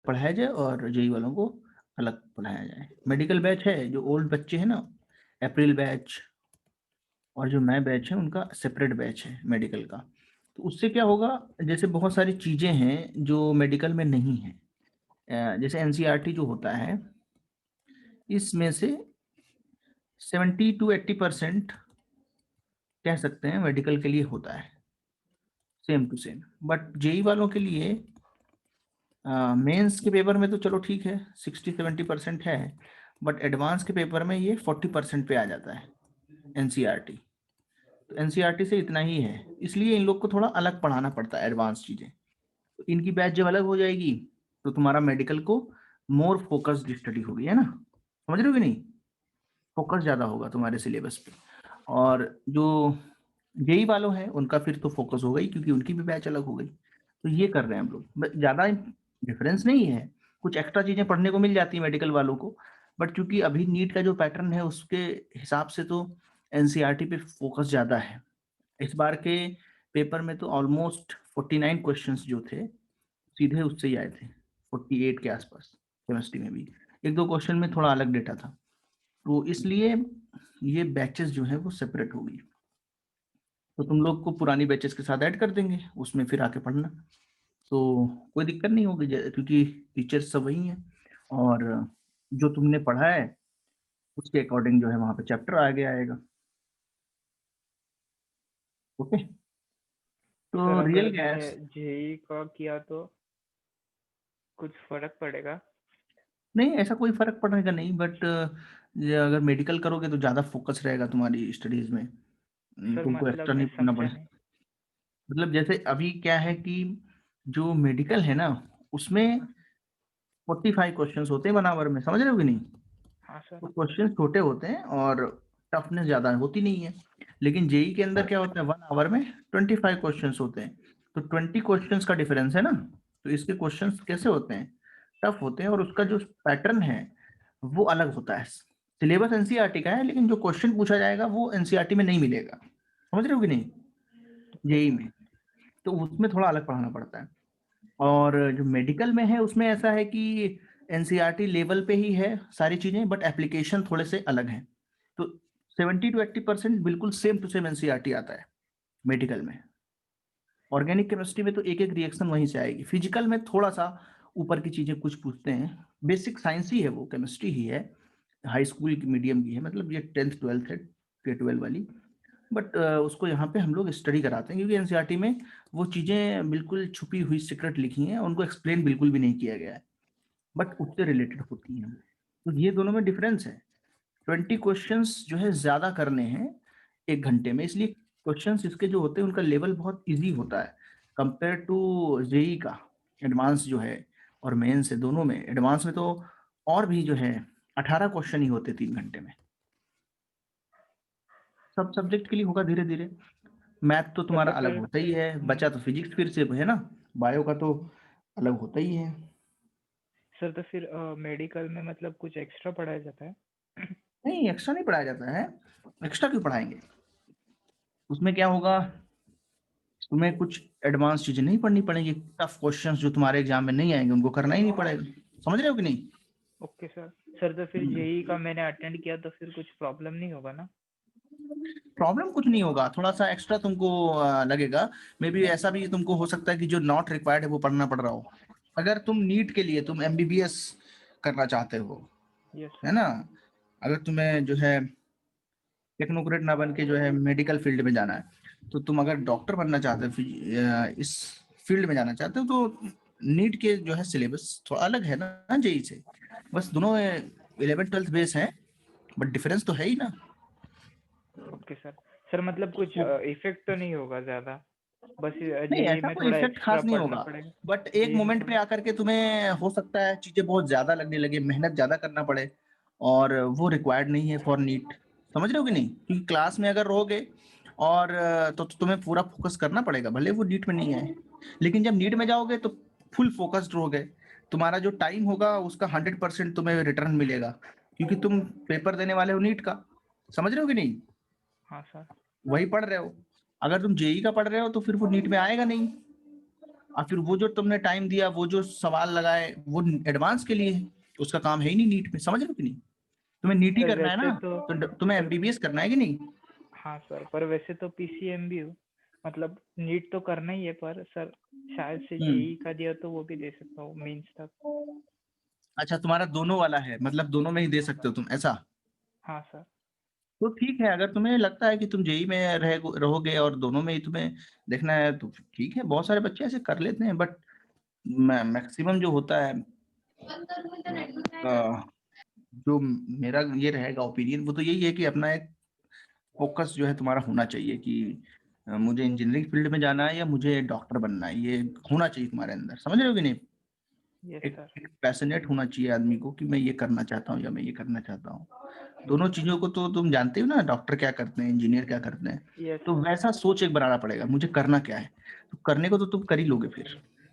पढ़ाया जाए और जेई वालों को अलग पढ़ाया जाए। मेडिकल बैच है, जो ओल्ड बच्चे हैं ना, अप्रैल बैच और जो नए बैच है उनका सेपरेट बैच है मेडिकल का। तो उससे क्या होगा, जैसे बहुत सारी चीज़ें हैं जो मेडिकल में नहीं है, जैसे एनसीईआरटी जो होता है इसमें से 70 to 80% कह सकते हैं मेडिकल के लिए होता है, same to same. But JEE वालों के लिए मेंस के पेपर में तो चलो ठीक है 60-70% है, बट एडवांस के पेपर में ये 40% पे आ जाता है एनसीईआरटी। तो एनसीईआरटी से इतना ही है, इसलिए इन लोग को थोड़ा अलग पढ़ाना पड़ता है एडवांस चीज़ें। तो इनकी बैच जब अलग हो जाएगी तो तुम्हारा मेडिकल को मोर फोकस्ड स्टडी होगी, है ना, समझ रहे हो कि नहीं? फोकस ज़्यादा होगा तुम्हारे सिलेबस पे। और जो जेई वालों हैं उनका फिर तो फोकस हो गई, क्योंकि उनकी भी बैच अलग हो गई। तो ये कर रहे हैं हम लोग, ज़्यादा डिफरेंस नहीं है, कुछ एक्स्ट्रा चीज़ें पढ़ने को मिल जाती है मेडिकल वालों को, बट क्योंकि अभी नीट का जो पैटर्न है उसके हिसाब से तो एनसीईआरटी पे फोकस ज़्यादा है। इस बार के पेपर में तो ऑलमोस्ट 49 क्वेश्चंस जो थे सीधे उससे ही आए थे, 48 के आसपास। केमिस्ट्री में भी एक दो क्वेश्चन में थोड़ा अलग डेटा था, तो इसलिए ये बैचेस जो है वो सेपरेट होगी। तो तुम लोग को पुरानी बैचेस के साथ ऐड कर देंगे, उसमें फिर आके पढ़ना, तो कोई दिक्कत नहीं होगी, क्योंकि टीचर्स सब वही हैं और जो तुमने पढ़ा है उसके अकॉर्डिंग जो है वहाँ पे चैप्टर आगे आएगा। ओके, तो सर रियल अगर मैंने गैस जेई का किया तो कुछ फर्क पड़ेगा? नहीं, ऐसा कोई फर्क पड़ने का नहीं, बट अगर मेडिकल करोगे तो ज़्यादा फोकस रहेगा तुम्हारी स्टडीज में, सर तुमको मतलब एक्स्ट्रा मैं नहीं पढ़ना समझा पड़े। नहीं। मतलब जैसे अभी क्या है कि जो मेडिकल है ना उसमें 45 क्वेश्चंस होते हैं 1 आवर में, समझ रहे हो कि नहीं? हाँ सर। तो क्वेश्चंस छोटे होते हैं और टफनेस ज़्यादा होती नहीं है। लेकिन जेई के अंदर क्या होता है, 1 आवर में 25 क्वेश्चंस होते हैं, तो 20 क्वेश्चंस का डिफरेंस है ना। तो इसके क्वेश्चंस कैसे होते हैं, टफ होते हैं, और उसका जो पैटर्न है वो अलग होता है। सिलेबस एनसीईआरटी का है, लेकिन जो क्वेश्चन पूछा जाएगा वो एनसीईआरटी में नहीं मिलेगा, समझ रहे हो कि नहीं, ओके जेई सर। में। तो उसमें थोड़ा अलग पढ़ाना पड़ता है। और जो मेडिकल में है उसमें ऐसा है कि एनसीईआरटी लेवल पे ही है सारी चीज़ें, बट एप्लीकेशन थोड़े से अलग हैं। तो 70 to 80% बिल्कुल सेम टू सेम एनसीईआरटी आता है मेडिकल में। ऑर्गेनिक केमिस्ट्री में तो एक एक रिएक्शन वहीं से आएगी, फिजिकल में थोड़ा सा ऊपर की चीज़ें कुछ पूछते हैं, बेसिक साइंस ही है, वो केमिस्ट्री ही है, हाई स्कूल की मीडियम की है, मतलब ये 10th 12th है, K-12 वाली। बट उसको यहाँ पे हम लोग स्टडी कराते हैं, क्योंकि एनसीईआरटी में वो चीज़ें बिल्कुल छुपी हुई सीक्रेट लिखी हैं, उनको एक्सप्लेन बिल्कुल भी नहीं किया गया है, बट उससे रिलेटेड होती हैं। तो ये दोनों में डिफरेंस है। 20 क्वेश्चंस जो है ज़्यादा करने हैं 1 घंटे में, इसलिए क्वेश्चंस इसके जो होते हैं उनका लेवल बहुत ईजी होता है कंपेयर टू जेई का। एडवांस जो है और मेंस है, दोनों में, एडवांस में तो और भी जो है 18 क्वेश्चन ही होते 3 घंटे में। सब सब्जेक्ट के लिए होगा धीरे धीरे। मैथ तो सर तुम्हारा तो अलग फिर होता ही है, बचा तो फिजिक्स फिर से है ना, बायो का तो अलग होता ही है। सर तो फिर मेडिकल में मतलब कुछ एक्स्ट्रा पढ़ाया जाता है? नहीं, एक्स्ट्रा नहीं पढ़ाया जाता है, एक्स्ट्रा क्यों पढ़ाएंगे? उसमें क्या होगा, तुम्हें कुछ एडवांस चीजें नहीं पढ़नी पड़ेंगी, टफ क्वेश्चंस जो तुम्हारे एग्जाम में नहीं आएंगे उनको करना ही नहीं पड़ेगा, समझ रहे हो कि नहीं? Okay sir. सर तो फिर जेई का मैंने अटेंड किया तो फिर कुछ प्रॉब्लम नहीं होगा ना? प्रॉब्लम कुछ नहीं होगा, थोड़ा सा एक्स्ट्रा तुमको लगेगा। मे बी ऐसा भी तुमको हो सकता है कि जो नॉट रिक्वायर्ड है वो पढ़ना पड़ रहा हो। अगर तुम नीट के लिए तुम एमबीबीएस करना चाहते हो, यस है सर। ना, अगर तुम्हें जो है टेक्नोक्रेट ना बन के जो है मेडिकल फील्ड में जाना है, तो तुम अगर डॉक्टर बनना चाहते हो, इस फील्ड में जाना चाहते हो, तो नीट के जो है सिलेबस थोड़ा अलग है ना जेई से। बस दोनों 11th 12th बेस है, बट डिफरेंस तो है ही ना। Okay sir. सर मतलब कुछ वो इफेक्ट तो नहीं होगा ज्यादा? बस नहीं, जेई ऐसा में कोई थोड़ा इफेक्ट एक्स्ट्रा खास नहीं पढ़ना होगा, पड़ेगा? बट एक जेई में मोमेंट पे थोड़ा। आकर के तुम्हें हो सकता है चीजें बहुत ज्यादा लगने लगे, मेहनत ज्यादा करना पड़े, और वो रिक्वायर्ड नहीं है फॉर नीट, समझ रहे हो कि नहीं? क्योंकि क्लास में अगर रहोगे और तो तुम्हें पूरा फोकस करना पड़ेगा, भले वो नीट में नहीं आए, लेकिन जब नीट में जाओगे तो फुल फोकस्ड रहोगे, तुम्हारा जो टाइम होगा उसका 100% तुम्हें रिटर्न मिलेगा, क्योंकि तुम पेपर देने वाले हो नीट का, समझ रहे हो कि नहीं? हाँ सर। वही पढ़ रहे हो। अगर तुम जेई का पढ़ रहे हो तो फिर वो नीट में आएगा नहीं, और फिर वो जो तुमने टाइम दिया, वो जो सवाल लगाए, वो एडवांस के लिए है, उसका काम है ही नहीं नीट में, समझ रहे हो कि नहीं? तुम्हें नीट ही सर करना है वैसे ना, तो तो तुम्हें सर एमबीबीएस करना है कि नहीं? हाँ सर, पर वैसे तो पीसीएम भी हूँ, मतलब नीट तो करना ही है, पर सर शायद से जेई का दिया तो वो भी दे सकता हूँ मेंस तक। अच्छा, तुम्हारा दोनों वाला है, मतलब दोनों में ही दे सकते हो तुम, ऐसा? हाँ सर। तो ठीक है, अगर तुम्हें लगता है कि तुम जेई में रहोगे और दोनों में ही तुम्हें देखना है तो ठीक है, बहुत सारे बच्चे ऐसे कर लेते हैं, बट मैक्सिमम जो होता है, जो मेरा ये रहेगा ओपिनियन, वो तो यही है कि अपना एक फोकस जो है तुम्हारा होना चाहिए कि मुझे इंजीनियरिंग फील्ड में जाना है या मुझे डॉक्टर बनना है, ये होना चाहिए तुम्हारे अंदर, समझ रहे हो कि नहीं? यस एक, सर। एक पैशनेट होना चाहिए आदमी को कि मैं ये करना चाहता हूँ या मैं ये करना चाहता हूँ। दोनों चीजों को तो तुम जानते हो ना, डॉक्टर क्या करते हैं, इंजीनियर क्या करते हैं। यस तो सर। वैसा सोच एक बनाना पड़ेगा, मुझे करना क्या है, तो करने को तो तुम कर ही लोगे फिर,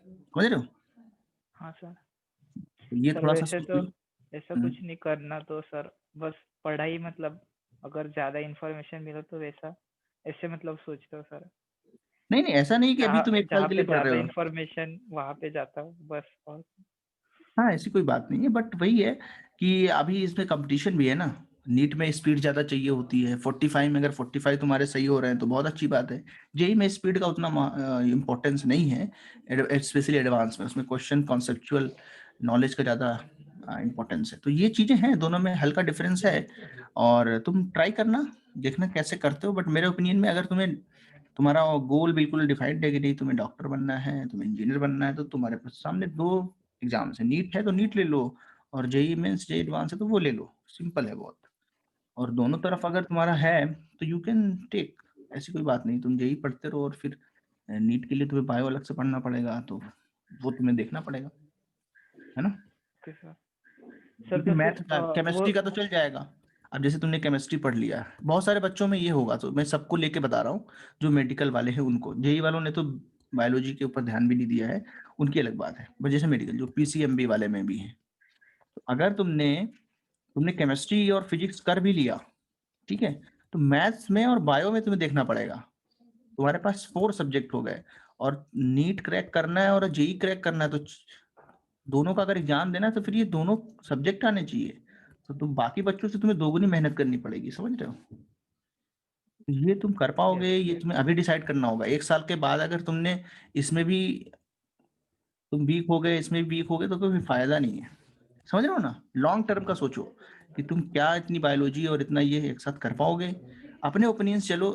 समझ रहे हो? हाँ सर। तो ये सर थोड़ा सा वैसे सोच तो लो। ऐसा हम्म। कुछ नहीं करना तो सर, बस पढ़ाई, मतलब अगर ज्यादा इंफॉर्मेशन मिला तो वैसा, ऐसे मतलब सोचते हो सर? नहीं नहीं, ऐसा नहीं कि अभी जहाँ तुम 1 साल जहाँ के पे लिए पढ़ रहे ज्यादा हो। इंफॉर्मेशन वहां पे जाता हूँ बस। और हाँ, ऐसी कोई बात नहीं है, बट वही है कि अभी इसमें कंपटीशन भी है ना, नीट में स्पीड ज्यादा चाहिए होती है, 45 में अगर 45 तुम्हारे सही हो रहे हैं तो बहुत अच्छी बात है। जेई में स्पीड का उतना इम्पोर्टेंस नहीं है, स्पेशली एडवांस में, उसमें क्वेश्चन कॉन्सेप्चुअल नॉलेज का ज्यादा इम्पोर्टेंस है। तो ये चीजें हैं, दोनों में हल्का डिफरेंस है, और तुम ट्राई करना, देखना कैसे करते हो। बट मेरे ओपिनियन में, अगर तुम्हें तुम्हारा गोल बिल्कुल डिफाइंड है कि नहीं, तुम्हें डॉक्टर बनना है, तुम्हें इंजीनियर बनना है, तो तुम्हारे पास सामने 2 एग्जाम है, नीट है तो नीट ले लो, और जेई मेंस जेई एडवांस है तो वो ले लो, सिंपल है बहुत। और दोनों तरफ अगर तुम्हारा है तो यू कैन टेक, ऐसी कोई बात नहीं, तुम जेई पढ़ते रहो और फिर नीट के लिए तुम्हें बायो अलग से पढ़ना पड़ेगा, तो वो तुम्हें देखना पड़ेगा, है ना? Okay sir. सर क्योंकि तो मैथ फिर का, वो केमिस्ट्री का तो चल जाएगा। अब जैसे तुमने केमिस्ट्री पढ़ लिया, बहुत सारे बच्चों में ये होगा, तो मैं सबको लेके बता रहा हूँ, जो मेडिकल वाले हैं उनको, जेई वालों ने तो बायोलॉजी के ऊपर ध्यान भी नहीं दिया है, उनकी अलग बात है, बट जैसे मेडिकल जो पीसीएमबी वाले में भी है, तो अगर तुमने तुमने केमिस्ट्री और फिजिक्स कर भी लिया, ठीक है, तो मैथ्स में और बायो में तुम्हें देखना पड़ेगा, तुम्हारे पास 4 सब्जेक्ट हो गए, और नीट क्रैक करना है और जेई क्रैक करना है, तो दोनों का अगर एग्जाम देना है तो फिर ये दोनों सब्जेक्ट आने चाहिए, तो तुम बाकी बच्चों से तुम्हें दोगुनी मेहनत करनी पड़ेगी, समझ रहे हो? तो ये तुम कर पाओगे, यस। ये तुम्हें अभी डिसाइड करना होगा। 1 साल के बाद अगर तुमने इसमें भी तुम वीक हो गए, इसमें भी वीक हो गए, तो कोई फायदा नहीं है, समझ रहे हो ना? लॉन्ग टर्म का सोचो कि तुम क्या इतनी बायोलॉजी और इतना ये एक साथ कर पाओगे। अपने ओपिनियंस चलो,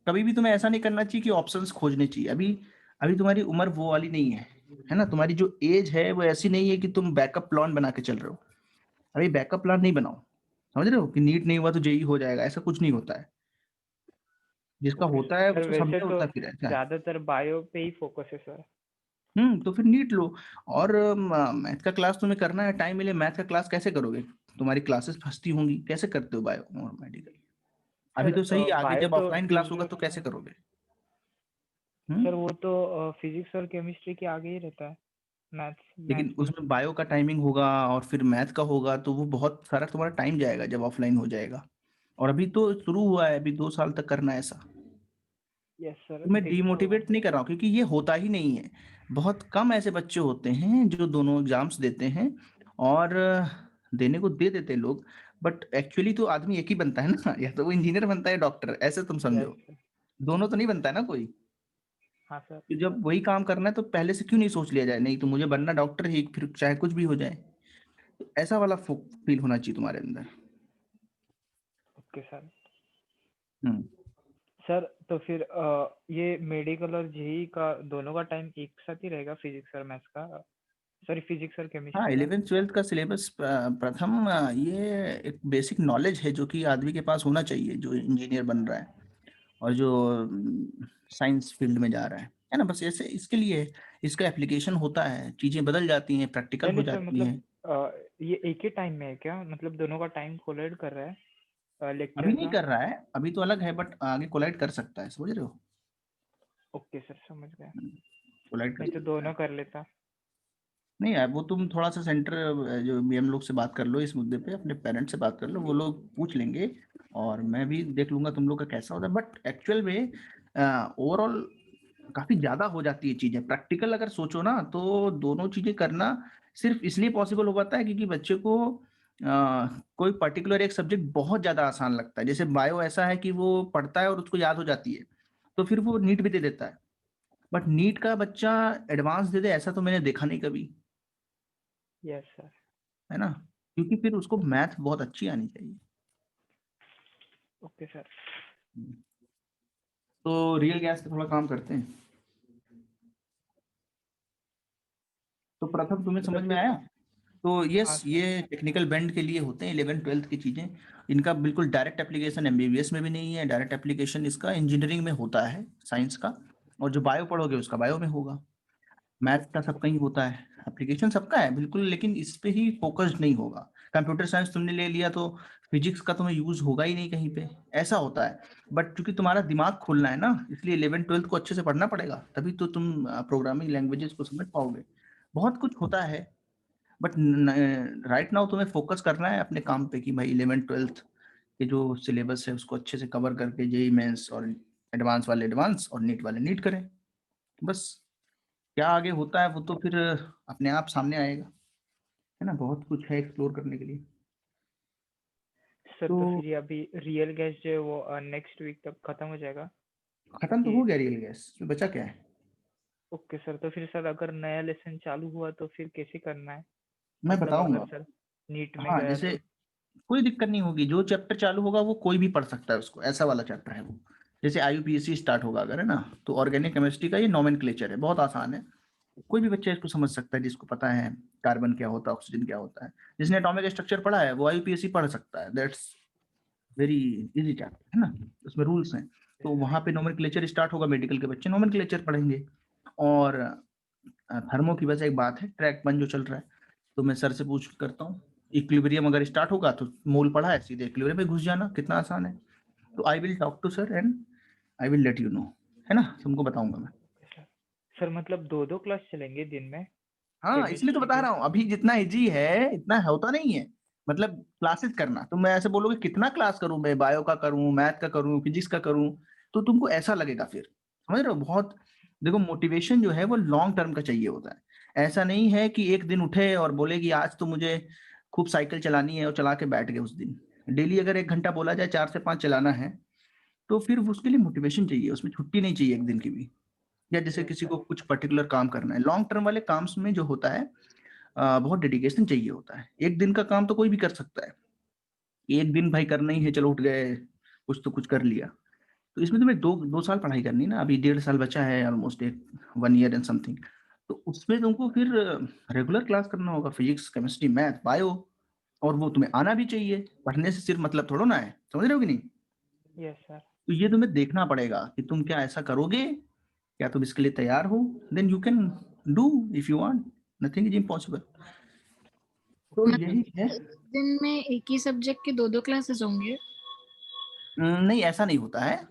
कभी भी तुम्हें ऐसा नहीं करना चाहिए कि ऑप्शंस खोजने चाहिए। अभी अभी तुम्हारी उम्र वो वाली नहीं है ना, तुम्हारी जो एज है वो ऐसी नहीं है कि तुम बैकअप प्लान बना के चल रहे हो। अभी बैकअप प्लान नहीं बनाओ, समझ रहे हो कि नीट नहीं हुआ तो जेई हो जाएगा, ऐसा कुछ नहीं होता है। जिसका ओके होता है सर, उसको वैसे समझे तो होता है फिर ऐसा है। ज्यादातर बायो पे ही फोकस है सर। तो फिर नीट लो। और मैथ का क्लास तुम्हें करना है, टाइम मिले मैथ का क्लास कैसे करोगे? तुम्हारी क्लासेस फंसती होंगी, कैसे करते हो बायो और मेडिकल? अभी सर तो सही, आगे बायो जब तो ऑफलाइन क्लास होगा फिजिक्स, तो कैसे करोगे? सर हम्म वो तो फिजिक्स और केमिस्ट्री के आगे ही रहता है, मैथ्स लेकिन मैथ्स भी। उसमें बायो का टाइमिंग होगा और फिर मैथ का होगा, तो वो बहुत सारा तुम्हारा टाइम जाएगा जब ऑफलाइन हो जाएगा। और अभी तो शुरू हुआ है, अभी 2 साल तक करना है ऐसा। यस सर, तो मैं देखता हूँ। डिमोटिवेट नहीं कर रहा हूँ, क्योंकि ये होता ही नहीं है। बहुत कम ऐसे बच्चे होते हैं जो दोनों एग्जाम्स देते हैं, और देने को दे देते हैं लोग, बट एक्चुअली तो आदमी एक ही बनता है ना, या तो वो इंजीनियर बनता है, डॉक्टर, ऐसे तुम यस समझो। सर। दोनों तो नहीं बनता है ना कोई। हाँ सर। तो जब वही काम करना है तो पहले से क्यों नहीं सोच लिया जाए, नहीं तो मुझे बनना डॉक्टर ही, फिर चाहे कुछ भी हो जाए। तो ऐसा वाला फील होना चाहिए तुम्हारे अंदर। Okay sir. हम्म सर तो फिर ये मेडिकल और जेई का दोनों का टाइम एक साथ ही रहेगा, फिजिक्स और मैथ्स का, सॉरी फिजिक्स और हाँ, केमिस्ट्री का? 11th 12th का सिलेबस प्रथम ये एक बेसिक नॉलेज है जो कि आदमी के पास होना चाहिए, जो इंजीनियर बन रहा है और जो साइंस फील्ड में जा रहा है ना, बस ऐसे इसके लिए है। इसका एप्लीकेशन होता है, चीजें बदल जाती हैं, प्रैक्टिकल नहीं हो नहीं सर, जाती मतलब हैं। ये एक ही टाइम में है क्या, मतलब दोनों का टाइम कोलाइड कर रहा है अभी लेक्चर नहीं का? कर रहा है, अभी तो अलग है, बट आगे कोलाइड कर सकता है, समझ रहे हो? ओके सर, समझ गया। कोलाइड कर नहीं तो सकता है। दोनों कर लेता। नहीं यार, वो तुम थोड़ा सा सेंटर जो बीएम लोग से बात कर लो इस मुद्दे पे, अपने पेरेंट्स से बात कर लो, वो लोग पूछ लेंगे, और मैं भी देख लूंगा तुम लोग का कैसा होता है। बट एक्चुअल में ओवरऑल काफी ज्यादा हो जाती है चीजें। प्रैक्टिकल अगर सोचो ना तो दोनों चीजें करना सिर्फ इसलिए पॉसिबल हो पाता है क्योंकि बच्चे को कोई पर्टिकुलर एक सब्जेक्ट बहुत ज्यादा आसान लगता है। जैसे बायो ऐसा है कि वो पढ़ता है और उसको याद हो जाती है, तो फिर वो नीट भी दे देता है। बट नीट का बच्चा एडवांस दे दे ऐसा तो मैंने देखा नहीं कभी, यस सर। है ना, क्योंकि फिर उसको मैथ बहुत अच्छी आनी चाहिए। Okay sir. तो रियल गैस पे थोड़ा काम करते हैं। तो प्रथम तुम्हें तो समझ में फिर आया? तो हाँ यस, सर। ये टेक्निकल बेंड के लिए होते हैं 11th-12th की चीजें। इनका बिल्कुल डायरेक्ट एप्लीकेशन एमबीबीएस में भी नहीं है, डायरेक्ट एप्लीकेशन इसका इंजीनियरिंग में होता है, साइंस का। और जो बायो पढ़ोगे उसका बायो में होगा। मैथ का सबका ही होता है, एप्लीकेशन सबका है बिल्कुल, लेकिन इस पे ही फोकस्ड नहीं होगा। कंप्यूटर साइंस तुमने ले लिया तो फिजिक्स का तुम्हें यूज होगा ही नहीं कहीं पे, ऐसा होता है। बट क्योंकि तुम्हारा दिमाग खोलना है ना, इसलिए 11th-12th को अच्छे से पढ़ना पड़ेगा, तभी तो तुम प्रोग्रामिंग लैंग्वेजेस को समझ पाओगे। बहुत कुछ होता है, बट राइट नाउ तुम्हें फोकस करना है अपने काम पे कि भाई 11th-12th के जो सिलेबस है उसको अच्छे से कवर करके जेई मेंस और एडवांस वाले एडवांस और नीट वाले नीट करें। बस क्या आगे होता है वो तो फिर अपने आप सामने आएगा, है ना। बहुत कुछ है एक्सप्लोर करने के लिए। सर, तो तो फिर ये अभी रियल गैस जो है वो नेक्स्ट वीक तक खत्म हो जाएगा खत्म तो कि? हो गया रियल गैस, तो बचा क्या है? ओके सर, तो फिर सर अगर नया लेसन चालू हुआ तो फिर कैसे करना है? मैं मतलब अगर बताऊंगा। सर नीट में हाँ, गया जैसे तो? कोई दिक्कत नहीं होगी, जो चैप्टर चालू होगा वो कोई भी पढ़ सकता है उसको, ऐसा वाला चैप्टर है वो। जैसे आईयूपीएसी स्टार्ट होगा अगर, है ना, तो ऑर्गेनिक केमिस्ट्री का ये नोमेनक्लेचर है, बहुत आसान है। कोई भी बच्चा इसको समझ सकता है जिसको पता है कार्बन क्या होता है, ऑक्सीजन क्या होता है। जिसने एटॉमिक स्ट्रक्चर पढ़ा है वो आईयूपीएसी पढ़ सकता है, दैट्स वेरी इजी चैप्टर, है ना। उसमें रूल्स हैं। तो वहां पे नोमेनक्लेचर स्टार्ट होगा, मेडिकल के बच्चे नोमेनक्लेचर पढ़ेंगे। और थर्मो की वजह एक बात है, ट्रैक 1 जो चल रहा है, तो मैं सर से पूछ करता हूँ। इक्विलिब्रियम अगर स्टार्ट होगा तो मोल पढ़ा है, सीधे इक्विलिब्रियम में घुस जाना, कितना आसान है। तो I will talk to sir and I will let you know, है ना, तुमको बताऊंगा मैं। सर सर मतलब 2-2 क्लास चलेंगे दिन में हाँ, इसलिए तो केमिस्ट्री बता के? रहा हूँ, अभी जितना इजी है इतना होता नहीं है। मतलब क्लासेस करना, तो मैं ऐसे बोलोगे कितना क्लास करूं, मैं बायो का करूं, मैथ का करूं, फिजिक्स का करूं, तो तुमको ऐसा लगेगा फिर, समझ रहे हो। बहुत देखो, मोटिवेशन जो है वो लॉन्ग टर्म का चाहिए होता है। ऐसा नहीं है कि एक दिन उठे और बोले कि आज तो मुझे खूब साइकिल चलानी है और चला के बैठ गए उस दिन। डेली अगर 1 घंटा बोला जाए 4 से 5 चलाना है, तो फिर उसके लिए मोटिवेशन चाहिए, उसमें छुट्टी नहीं चाहिए एक दिन की भी। या जैसे यस किसी सर। को कुछ पर्टिकुलर काम करना है, लॉन्ग टर्म वाले काम्स में जो होता है बहुत डेडिकेशन चाहिए होता है। एक दिन का काम तो कोई भी कर सकता है, एक दिन भाई करना ही है, चलो उठ गए कुछ तो कुछ कर लिया। तो इसमें तुम्हें 2 साल पढ़ाई करनी है ना, अभी 1.5 साल बचा है, ऑलमोस्ट एक 1 ईयर एंड समथिंग। तो उसमें तुमको फिर रेगुलर क्लास करना होगा, फिजिक्स केमिस्ट्री मैथ बायो। और वो तुम्हें आना भी चाहिए, पढ़ने से सिर्फ मतलब थोड़ा ना है, समझ रहे हो कि नहीं। Yes sir. तो ये तुम्हें देखना पड़ेगा कि तुम क्या ऐसा करोगे, क्या तुम इसके लिए तैयार हो। Then you can do if you want, nothing is impossible. तो ओके यही है। मतलब एक दिन में एक ही सब्जेक्ट के 2-2 क्लासेस होंगे? नहीं, ऐसा नहीं होता है।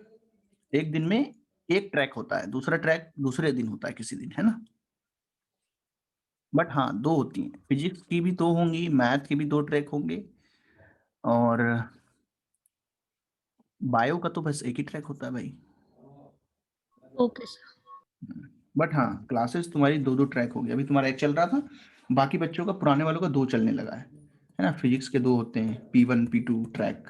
एक दिन में एक ट्रैक होता है, दूसरा ट्रैक दूसरे दिन होता है किसी दिन, है ना। बट हाँ, 2 होती हैं, फिजिक्स की भी 2 होंगी, मैथ की भी 2 ट्रैक होंगे, और बायो का तो बस एक ही ट्रैक होता है भाई। Okay sir. बट हाँ, क्लासेस तुम्हारी 2-2 ट्रैक होगी। अभी तुम्हारा एक चल रहा था, बाकी बच्चों का, पुराने वालों का 2 चलने लगा है ना। फिजिक्स के 2 होते हैं, P1 P2 track,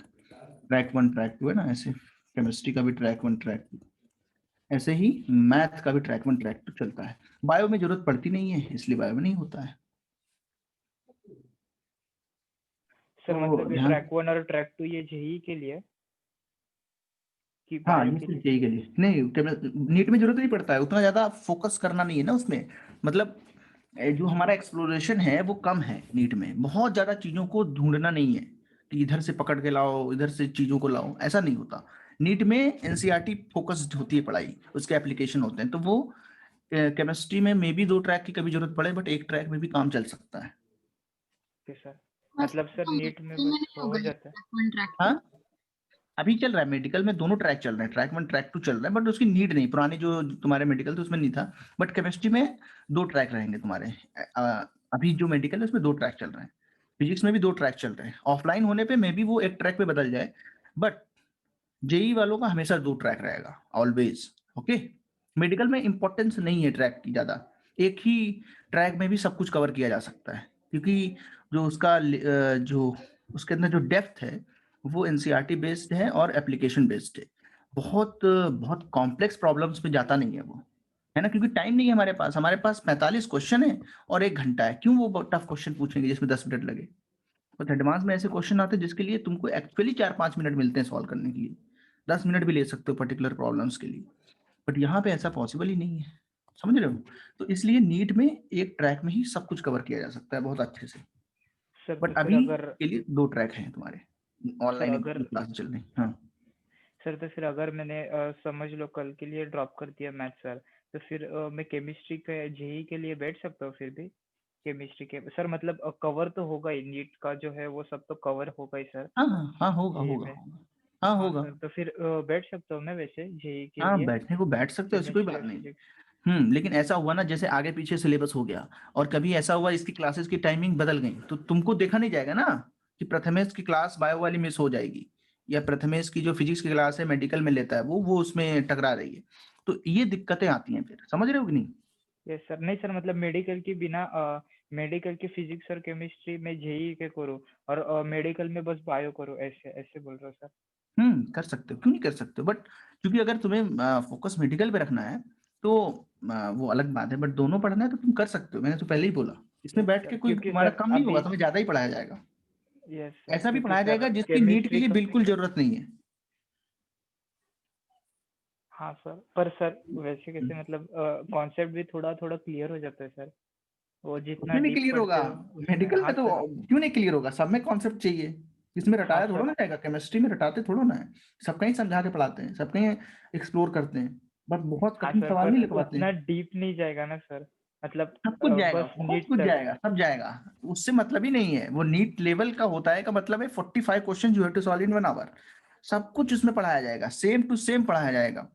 track 1 track 2, है ना ऐसे। केमिस्ट्री का भी ट्रैक 1 ट्रैक 2, ऐसे ही मैथ का भी ट्रैक 1 ट्रैक 2 चलता है। बायो में जरूरत पड़ती नहीं है, इसलिए बायो में नहीं होता है। सर तो मतलब ये ध्यान, ट्रैक 1 और ट्रैक 2 ये जेई के लिए कि हाँ, बायो ये के सिर्फ लिए? जेई के लिए नहीं, नीट में जरूरत नहीं पड़ता है, उतना ज्यादा फोकस करना नहीं है ना उसमें। मतलब जो हमारा एक्सप्लोरेशन है वो कम है नीट में, बहुत ज्यादा चीजों को ढूंढना नहीं है कि इधर से पकड़ के लाओ, इधर से चीजों को लाओ, ऐसा नहीं होता। नीट में एनसीईआरटी फोकस्ड होती है पढ़ाई, उसके एप्लीकेशन होते हैं। तो वो केमिस्ट्री में मे बी 2 ट्रैक की कभी जरूरत पड़े, बट एक ट्रैक में भी काम चल सकता है। Okay sir. मतलब सर तो नीट में मेडिकल में बस नहीं हो होगा ये जाता है? Track 1 track 2? हाँ, अभी चल रहा है मेडिकल में, दोनों ट्रैक चल रहे हैं, ट्रैक 1 ट्रैक 2 चल रहा है, बट उसकी नीड नहीं। पुराने जो तुम्हारे मेडिकल थे उसमें नहीं था। बट केमिस्ट्री में 2 ट्रैक रहेंगे तुम्हारे। अभी जो मेडिकल है उसमें 2 ट्रैक चल रहे हैं। फिजिक्स में भी 2 ट्रैक चल रहे हैं, ऑफलाइन होने पे मे बी वो एक ट्रैक पे बदल जाए। बट जेई वालों का हमेशा 2 ट्रैक रहेगा, ऑलवेज। ओके, मेडिकल में इंपॉर्टेंस नहीं है ट्रैक की ज़्यादा, एक ही ट्रैक में भी सब कुछ कवर किया जा सकता है, क्योंकि जो उसका जो उसके अंदर जो डेप्थ है वो एनसीईआरटी बेस्ड है और एप्लीकेशन बेस्ड है। बहुत कॉम्प्लेक्स प्रॉब्लम्स पे जाता नहीं है वो, है ना, क्योंकि टाइम नहीं है हमारे पास 45 क्वेश्चन है और 1 घंटा है, क्यों वो टफ क्वेश्चन पूछेंगे जिसमें 10 मिनट लगे। बट एडवांस में ऐसे क्वेश्चन आते हैं जिसके लिए तुमको एक्चुअली 4-5 मिनट मिलते हैं सॉल्व करने के लिए, 10 मिनट भी ले सकते हो पर्टिकुलर प्रॉब्लम्स के लिए, बट यहाँ पे ऐसा पॉसिबल ही नहीं है, समझ रहे हो। तो इसलिए नीट में एक ट्रैक में ही सब कुछ कवर किया जा सकता है बहुत अच्छे से। सर तो बट फिर अभी अगर के लिए 2 ट्रैक हैं तुम्हारे, ऑनलाइन अगर क्लास चल रही। हाँ सर तो फिर अगर मैंने समझ लो कल के लिए ड्रॉप कर दिया मैथ सर, तो फिर मैं केमिस्ट्री के जेई के लिए बैठ सकता हूँ फिर भी? केमिस्ट्री के सर मतलब कवर तो होगा ही, नीट का जो है वो सब तो कवर होगा ही सर हाँ हाँ हाँ, होगा जेई होगा में। होगा, हाँ हाँ होगा। सर, तो फिर बैठ सकता हूँ मैं वैसे जेई के हाँ लिए बैठने को बैठ सकते हो, ऐसी कोई केमिस्ट्री बात और नहीं। फिजिक्स? लेकिन ऐसा हुआ ना जैसे आगे पीछे सिलेबस हो गया, और कभी ऐसा हुआ इसकी क्लासेस की टाइमिंग बदल गई, तो तुमको देखा नहीं जाएगा ना कि प्रथमेश की क्लास बायो वाली मिस हो जाएगी, या प्रथमेश की जो फिजिक्स की क्लास है मेडिकल में लेता है वो उसमें टकरा रही है, तो ये दिक्कतें आती हैं फिर, समझ रहे हो कि नहीं। यस सर, नहीं सर मतलब मेडिकल की बिना मेडिकल की फिजिक्स और केमिस्ट्री में जेई के करूँ और मेडिकल में बस बायो करूँ, ऐसे ऐसे बोल रहा हूँ सर। कर सकते हो, क्यों नहीं कर सकते हो, बट क्योंकि अगर तुम्हें फोकस मेडिकल पे रखना है तो वो अलग बात है, बट दोनों पढ़ना है तो तुम कर सकते हो, मैंने तो पहले ही बोला, इसमें यस बैठ के सर, कोई क्योंकि तुम्हारा सर कम नहीं होगा, अभी तुम्हें ज्यादा ही पढ़ाया जाएगा। यस सर, ऐसा भी क्योंकि पढ़ाया सर जाएगा जिसकी नीट के केमिस्ट्री लिए का बिल्कुल जरूरत नहीं है। हाँ सर, पर सर वैसे कैसे मतलब कॉन्सेप्ट भी थोड़ा थोड़ा क्लियर हो जाता है सर, वो जितना क्यों नहीं डीप क्लियर होगा, पढ़ते हो उसमें। मेडिकल हाँ में तो सर। क्यों नहीं क्लियर होगा, सब में कॉन्सेप्ट चाहिए, इसमें हाँ रटाया थोड़ा सर। ना जाएगा, केमिस्ट्री में रटाते थोड़ा ना है, सब कहीं समझा के पढ़ाते हैं, सब कहीं एक्सप्लोर करते हैं, बट बहुत हाँ कठिन सर, सवाल पर नहीं लिखवाते उतना हैं। डीप नहीं जाएगा ना सर, मतलब सब कुछ जाएगा, बस बहुत नीट कुछ तक। जाएगा, सब जाएगा, उससे मतलब ही नहीं है, वो नीट लेवल का होता है, का मतलब है 45 question you have to solve in 1 hour, सब कुछ उसमें पढ़ाया जाएगा, सेम टू सेम पढ़ाया जाएगा,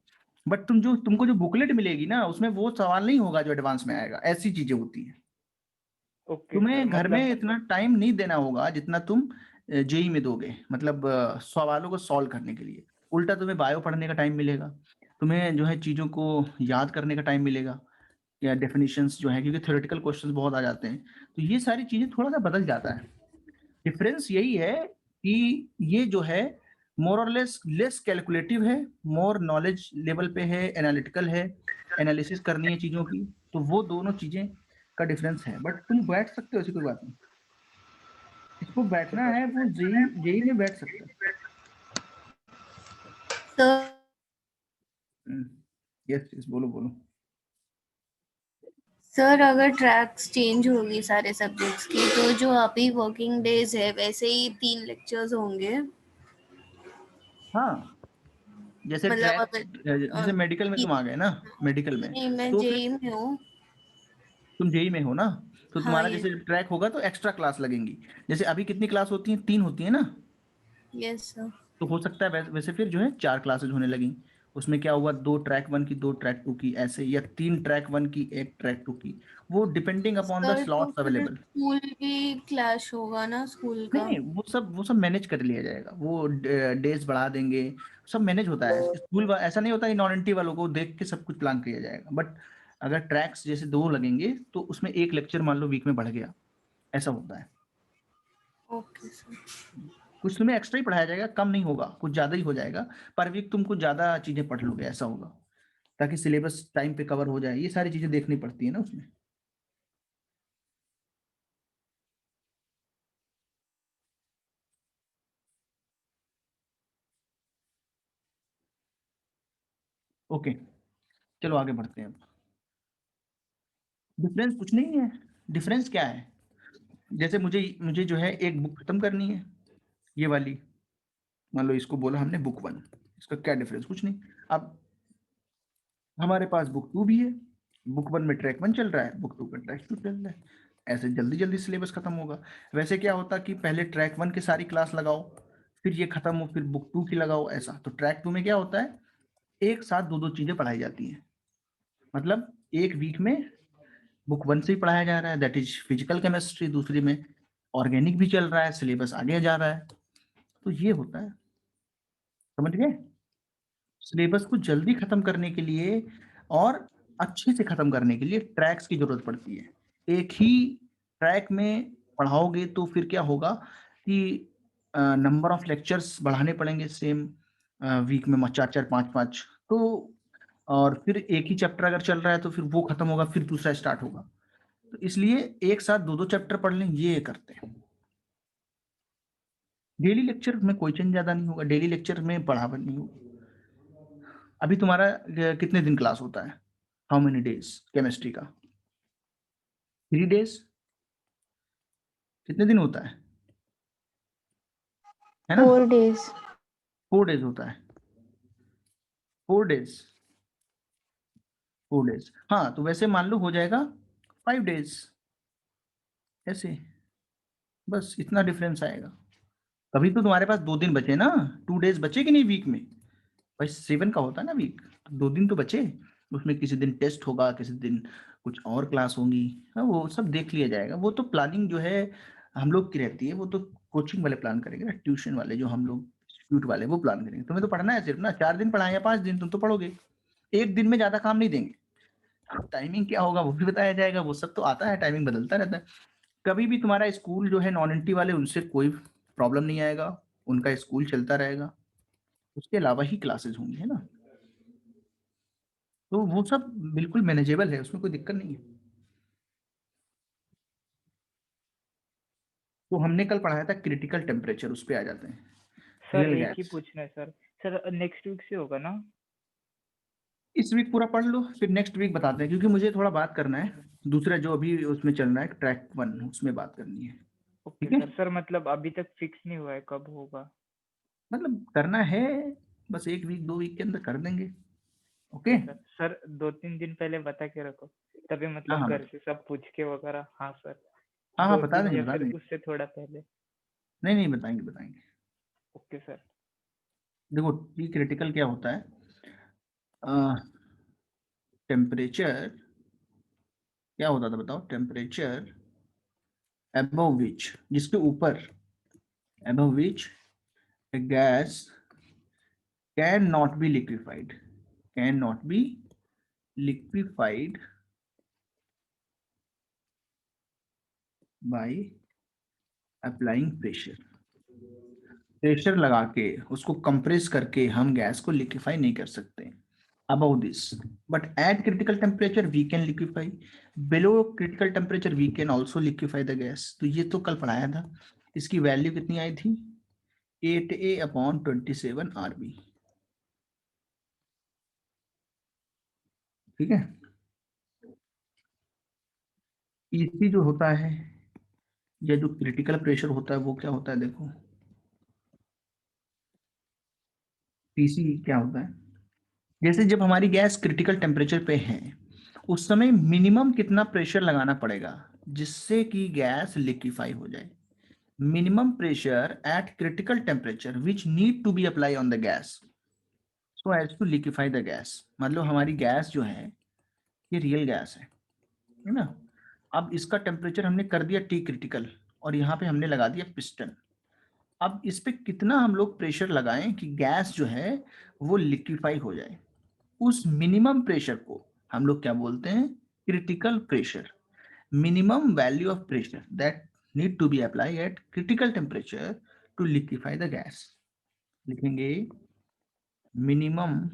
बट तुमको जो बुकलेट मिलेगी ना उसमें वो सवाल नहीं होगा जो एडवांस में आएगा, ऐसी चीजें होती है। ओके सर, तुम्हें घर में मतलब इतना टाइम नहीं देना होगा जितना तुम जेई में दोगे, मतलब सवालों को सॉल्व करने के लिए, उल्टा तुम्हें बायो पढ़ने का टाइम मिलेगा, तुम्हें जो है चीजों को याद करने का टाइम मिलेगा, या डेफिनेशंस जो है, क्योंकि थ्योरेटिकल क्वेश्चंस बहुत आ जाते हैं, तो ये सारी चीजें थोड़ा सा बदल जाता है। डिफरेंस यही है कि ये जो है मोर और लेस कैलकुलेटिव है, मोर नॉलेज लेवल पे है, एनालिटिकल है, एनालिसिस करनी है चीजों की, तो वो दोनों चीजें का डिफरेंस है, बट तुम बैठ सकते हो, ऐसी कोई बात नहीं, इसको बैठना है वो जेई जेई में बैठ सकता है। यस यस, बोलो बोलो। सर अगर ट्रैक्स चेंज होगी सारे सब्जेक्ट्स की, तो जो अभी वर्किंग डेज है वैसे ही 3 लेक्चर्स होंगे? हाँ, जैसे मतलब ट्रैक, अगर जैसे मेडिकल में तुम आ गए ना, मेडिकल में नहीं, मैं तो फिर जेई में हूँ। तुम जेई में हो ना, तो हाँ तुम्हारा ये जैसे ट्रैक होगा तो एक्स्ट्रा क्लास लगेंगी, जैसे अभी कितनी क्लास होती हैं, 3 होती है ना, यस सर। तो हो सकता है वैसे फिर जो है 4 क्लासेज होने लगी, उसमें क्या हुआ, 2 ट्रैक 1 की 2 ट्रैक 2 की ऐसे, या 3 ट्रैक 1 की 1 ट्रैक 2 की, वो डिपेंडिंग अपॉन द सर तो स्लॉट्स फिर अवेलेबल। स्कूल भी क्लैश होगा ना, स्कूल नहीं का? नहीं, वो सब मैनेज कर लिया जाएगा, वो डेज बढ़ा देंगे, सब मैनेज होता है, ऐसा नहीं होता कि नॉन एंटी वालों को देख के सब कुछ प्लान किया जाएगा, बट अगर ट्रैक्स जैसे 2 लगेंगे तो उसमें एक लेक्चर मान लो वीक में बढ़ गया, ऐसा होता है। Okay sir. कुछ तुम्हें एक्स्ट्रा ही पढ़ाया जाएगा, कम नहीं होगा, कुछ ज्यादा ही हो जाएगा, पर वीक तुम कुछ ज्यादा चीजें पढ़ लोगे, ऐसा होगा, ताकि सिलेबस टाइम पे कवर हो जाए, ये सारी चीजें देखनी पड़ती है ना उसमें। ओके, चलो आगे बढ़ते हैं। अब डिफरेंस कुछ नहीं है, डिफरेंस क्या है, जैसे मुझे मुझे जो है एक बुक खत्म करनी है, ये वाली, मान लो इसको बोला हमने बुक 1, इसका क्या डिफरेंस, कुछ नहीं। अब हमारे पास बुक 2 भी है, बुक 1 में ट्रैक 1 चल रहा है, बुक 2 का ट्रैक 2 चल रहा है, ऐसे जल्दी जल्दी सिलेबस खत्म होगा। वैसे क्या होता कि पहले ट्रैक 1 की सारी क्लास लगाओ, फिर ये खत्म हो, फिर बुक 2 की लगाओ, ऐसा। तो ट्रैक 2 में क्या होता है, एक साथ दो दो चीजें पढ़ाई जाती हैं, मतलब एक वीक में बुक 1 से ही पढ़ाया जा रहा है, दैट इज फिजिकल केमिस्ट्री, दूसरी में ऑर्गेनिक भी चल रहा है, सिलेबस आगे जा रहा है, तो ये होता है, समझ गए। सिलेबस को जल्दी खत्म करने के लिए और अच्छे से खत्म करने के लिए ट्रैक्स की जरूरत पड़ती है। एक ही ट्रैक में पढ़ाओगे तो फिर क्या होगा कि नंबर ऑफ लेक्चर्स बढ़ाने पड़ेंगे सेम वीक में 4-4 5-5, तो और फिर एक ही चैप्टर अगर चल रहा है तो फिर वो खत्म होगा, फिर दूसरा स्टार्ट होगा। तो इसलिए एक साथ 2-2 चैप्टर पढ़ लें, ये करते हैं। डेली लेक्चर में कोई चेंज ज्यादा नहीं होगा, डेली लेक्चर में बढ़ावा नहीं होगा। अभी तुम्हारा कितने दिन क्लास होता है? हाउ मेनी डेज केमिस्ट्री का? 3 days? कितने दिन होता है ना? 4 days. 4 days होता है। 4 days, 4 days। हाँ, तो वैसे मान लो हो जाएगा 5 days, ऐसे, बस इतना डिफरेंस आएगा। तभी तो तुम्हारे पास 2 दिन बचे ना, 2 days बचे कि नहीं वीक में? भाई 7 का होता है ना वीक, 2 दिन तो बचे। उसमें किसी दिन टेस्ट होगा, किसी दिन कुछ और क्लास होंगी, हाँ वो सब देख लिया जाएगा। वो तो प्लानिंग जो है हम लोग की रहती है, वो तो कोचिंग वाले प्लान करेंगे ना, ट्यूशन वाले जो हम लोग इंस्टीट्यूट वाले वो प्लान करेंगे। तुम्हें तो पढ़ना है सिर्फ ना, 4 दिन पढ़ाएं या 5 दिन, तुम तो पढ़ोगे। एक दिन में ज्यादा काम नहीं देंगे। टाइमिंग क्या होगा वो भी बताया जाएगा, वो सब तो आता है, टाइमिंग बदलता रहता है। कभी भी तुम्हारा स्कूल जो है नॉन एंटी वाले, उनसे कोई प्रॉब्लम नहीं आएगा, उनका स्कूल चलता रहेगा, उसके अलावा ही क्लासेस होंगी, है ना। तो वो सब बिल्कुल मैनेजेबल है, उसमें कोई दिक्कत नहीं है। तो हमने कल पढ़ाया था क्रिटिकल टेम्परेचर, उस पे आ जाते हैं। सर रियल एक ही गैस पूछना है सर। सर नेक्स्ट वीक से होगा ना? इस वीक पूरा पढ़ लो, फिर नेक्स्ट वीक बताते हैं, क्योंकि मुझे थोड़ा बात करना है दूसरा जो अभी उसमें चल रहा है ट्रैक 1, उसमें बात करनी है। ओके ठीक है, सर। सर मतलब अभी तक फिक्स नहीं हुआ है कब होगा? मतलब करना है, बस 1 वीक 2 वीक के अंदर कर देंगे। ओके। Okay sir. सर 2-3 दिन पहले बता के रखो, तभी हाँ मतलब हाँ घर से सब पूछ के वगैरह। हाँ सर, हाँ हाँ, 2 बता दिन देंगे या बता फिर देंगे। उससे थोड़ा पहले। नहीं नहीं, बताएंगे बताएंगे। Okay sir. देखो टी क्रिटिकल क्या होता है, टेम्परेचर क्या होता था बताओ? टेम्परेचर above which, जिसके ऊपर, above which a gas cannot be liquefied, cannot be liquefied by applying pressure। Pressure लगा के उसको कंप्रेस करके हम गैस को लिक्विफाई नहीं कर सकते above this, but at critical temperature we can liquefy, below critical temperature we can also liquefy the gas। तो ये तो कल पढ़ाया था। इसकी वैल्यू कितनी आई थी? 8a/27 RB। ठीक है। EC जो होता है या जो क्रिटिकल प्रेशर होता है वो क्या होता है देखो, PC क्या होता है, जैसे जब हमारी गैस क्रिटिकल टेम्परेचर पे है उस समय मिनिमम कितना प्रेशर लगाना पड़ेगा जिससे कि गैस लिक्विफाई हो जाए। Minimum pressure at critical temperature which need to be apply on the gas so as to liquefy the gas. मतलब हमारी गैस जो है ये रियल गैस है ना। अब इसका टेम्परेचर हमने कर दिया टी क्रिटिकल और यहाँ पे हमने लगा दिया पिस्टन। अब इस पे कितना हम लोग प्रेशर लगाएं कि गैस जो है वो लिक्विफाई हो जाए, उस मिनिमम प्रेशर को हम लोग क्या बोलते हैं? Critical pressure. Minimum value of pressure that need to be apply at critical temperature to liquefy the gas. लिखेंगे minimum